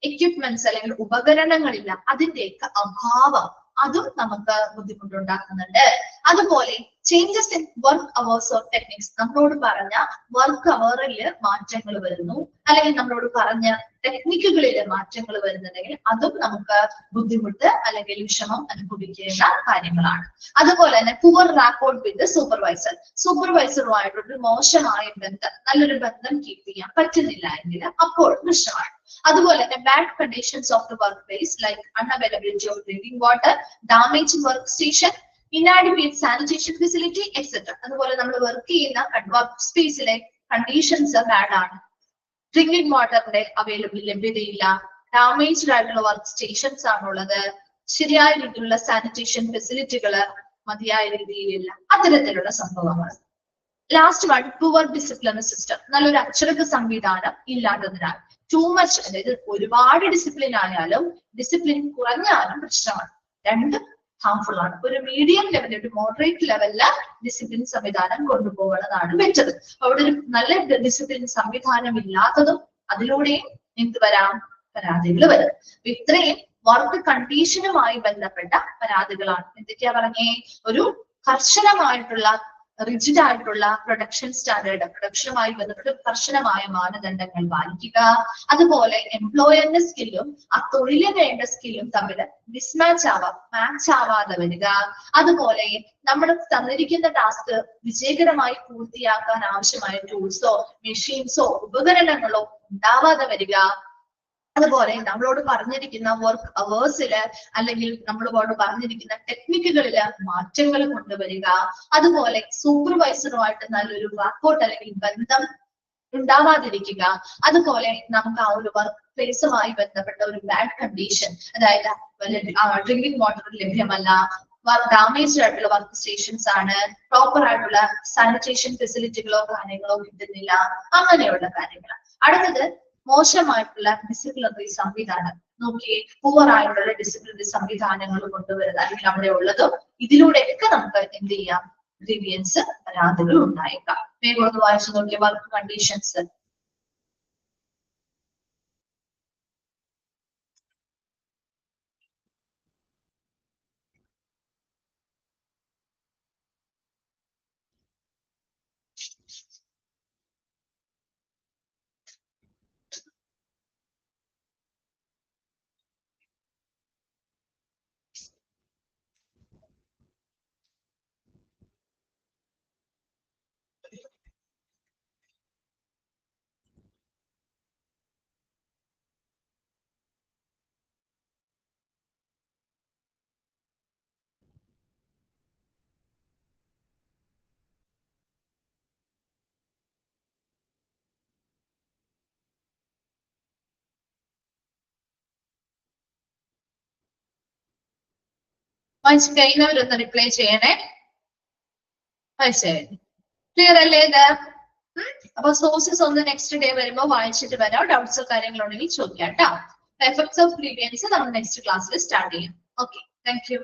A: എക്യുപ്മെന്റ്സ് അല്ലെങ്കിൽ ഉപകരണങ്ങളില്ല, അതിന്റെയൊക്കെ അഭാവം അതും നമുക്ക് ബുദ്ധിമുട്ടുണ്ടാക്കുന്നുണ്ട്. അതുപോലെ changes in work hours of techniques, നമ്മളോട് പറഞ്ഞ വർക്ക് അവറിൽ മാറ്റങ്ങൾ വരുന്നു, അല്ലെങ്കിൽ നമ്മളോട് പറഞ്ഞ ടെക്നിക്കുകളിൽ മാറ്റങ്ങൾ വരുന്നുണ്ടെങ്കിൽ അതും നമുക്ക് ബുദ്ധിമുട്ട് അല്ലെങ്കിൽ വിഷമം അനുഭവിക്കേണ്ട കാര്യങ്ങളാണ്. അതുപോലെ തന്നെ പുവർ റാപ്പോർട്ട് വിത്ത് സൂപ്പർവൈസർ, സൂപ്പർവൈസറുമായിട്ടൊരു മോശമായ ബന്ധം, നല്ലൊരു ബന്ധം കീപ്പ് ചെയ്യാൻ പറ്റുന്നില്ല എങ്കിൽ അപ്പോൾ പ്രശ്നമാണ്. അതുപോലെ തന്നെ bad conditions of the work place like unavailability of drinking water, damage work station, inadequate sanitation facility etc. അതുപോലെ നമ്മൾ വർക്ക് ചെയ്യുന്ന വർക്ക് സ്പേസിലെ കണ്ടീഷൻസ് ബാഡ് ആണ്, ഡ്രിങ്കിങ് വാട്ടറിന്റെ ലഭ്യതയില്ല, ഡാമേജ്ഡ് ആയിട്ടുള്ള വർക്ക് സ്റ്റേഷൻസ് ആണുള്ളത്, ശരിയായ രീതിയിലുള്ള സാനിറ്റേഷൻ ഫെസിലിറ്റികള് മതിയായ രീതിയിലില്ല, അത്തരത്തിലുള്ള സംഭവങ്ങൾ. Last one poor disciplinary system, നല്ലൊരു അച്ചടക്ക സംവിധാനം ഇല്ലാത്തതിനാൽ ടൂ മച്ച്, അതായത് ഒരുപാട് ഡിസിപ്ലിൻ ആയാലും ഡിസിപ്ലിൻ കുറഞ്ഞാലും പ്രശ്നമാണ്, രണ്ടും ഹാംഫുൾ ആണ്. ഒരു മീഡിയം ലെവലിൽ, ഒരു മോഡറേറ്റ് ലെവലില് ഡിസിപ്ലിൻ സംവിധാനം കൊണ്ടുപോകുന്നതാണ് ബെറ്റർ. അവിടെ ഒരു നല്ല ഡിസിപ്ലിൻ സംവിധാനം ഇല്ലാത്തതും അതിലൂടെയും എന്ത് വരാം, പരാതികൾ വരും. ഇത്രയും വർക്ക് കണ്ടീഷനുമായി ബന്ധപ്പെട്ട പരാതികളാണ്. എന്തൊക്കെയാ പറഞ്ഞേ? ഒരു കർശനമായിട്ടുള്ള റിജിഡ് ആയിട്ടുള്ള പ്രൊഡക്ഷൻ സ്റ്റാൻഡേർഡ്, പ്രൊഡക്ഷനുമായി ബന്ധപ്പെട്ട് കർശനമായ മാനദണ്ഡങ്ങൾ പാലിക്കുക, അതുപോലെ എംപ്ലോയറിന്റെ സ്കില്ലും ആ തൊഴിലിന് വേണ്ട സ്കില്ലും തമ്മിൽ മിസ്മാച്ച് ആവാം, മാച്ച് ആവാതെ വരിക, അതുപോലെ നമ്മൾ തന്നിരിക്കുന്ന ടാസ്ക് വിജയകരമായി പൂർത്തിയാക്കാൻ ആവശ്യമായ ടൂൾസോ മെഷീൻസോ ഉപകരണങ്ങളോ ഉണ്ടാവാതെ വരിക, അതുപോലെ നമ്മളോട് പറഞ്ഞിരിക്കുന്ന വർക്ക് അവേഴ്സില് അല്ലെങ്കിൽ നമ്മളോട് പറഞ്ഞിരിക്കുന്ന ടെക്നിക്കുകളില് മാറ്റങ്ങൾ കൊണ്ടുവരിക, അതുപോലെ സൂപ്പർവൈസറുമായിട്ട് നല്ലൊരു വർക്കൗട്ട് അല്ലെങ്കിൽ ബന്ധം ഉണ്ടാവാതിരിക്കുക, അതുപോലെ നമുക്ക് ആ ഒരു വർക്ക് പ്ലേസുമായി ബന്ധപ്പെട്ട ഒരു ബാഡ് കണ്ടീഷൻ, അതായത് ഡ്രിങ്കിങ് വാട്ടർ ലഭ്യമല്ല, ഡാമേജ്ഡ് ആയിട്ടുള്ള വർക്ക് സ്റ്റേഷൻസ് ആണ്, പ്രോപ്പർ ആയിട്ടുള്ള സാനിറ്റേഷൻ ഫെസിലിറ്റികളോ കാര്യങ്ങളോ കിട്ടുന്നില്ല, അങ്ങനെയുള്ള കാര്യങ്ങൾ. അടുത്തത് മോശമായിട്ടുള്ള ഡിസിപ്ലിനറി സംവിധാനം. നോക്കിയേ, പൂവർ ആയിട്ടുള്ള ഡിസിപ്ലിനറി സംവിധാനങ്ങൾ കൊണ്ടുവരുന്നത് അല്ലെങ്കിൽ അവിടെ ഉള്ളതും ഇതിലൂടെയൊക്കെ നമുക്ക് എന്ത് ചെയ്യാം, ഗ്രീവിയൻസ് പരാതികൾ ഉണ്ടായേക്കാം. വേഗം ഒന്ന് വായിച്ചു നോക്കിയ വർക്ക് കണ്ടീഷൻസ്. വായിച്ചു കഴിഞ്ഞവരൊന്ന് റിപ്ലൈ ചെയ്യണേ. വായിച്ചേ, ക്ലിയർ അല്ലേ ഇത്? അപ്പൊ സോഴ്സസ് ഒന്ന് നെക്സ്റ്റ് ഡേ വരുമ്പോ വായിച്ചിട്ട് വരാം. ഡൗട്ട്സോ കാര്യങ്ങളുണ്ടെങ്കിൽ ചോദിക്കാം കേട്ടോ. എഫക്ട്സ് ഓഫ് ഗ്രീവിയൻസ് നമ്മൾ നെക്സ്റ്റ് ക്ലാസ്സിൽ സ്റ്റാർട്ട് ചെയ്യാം. Okay, thank you.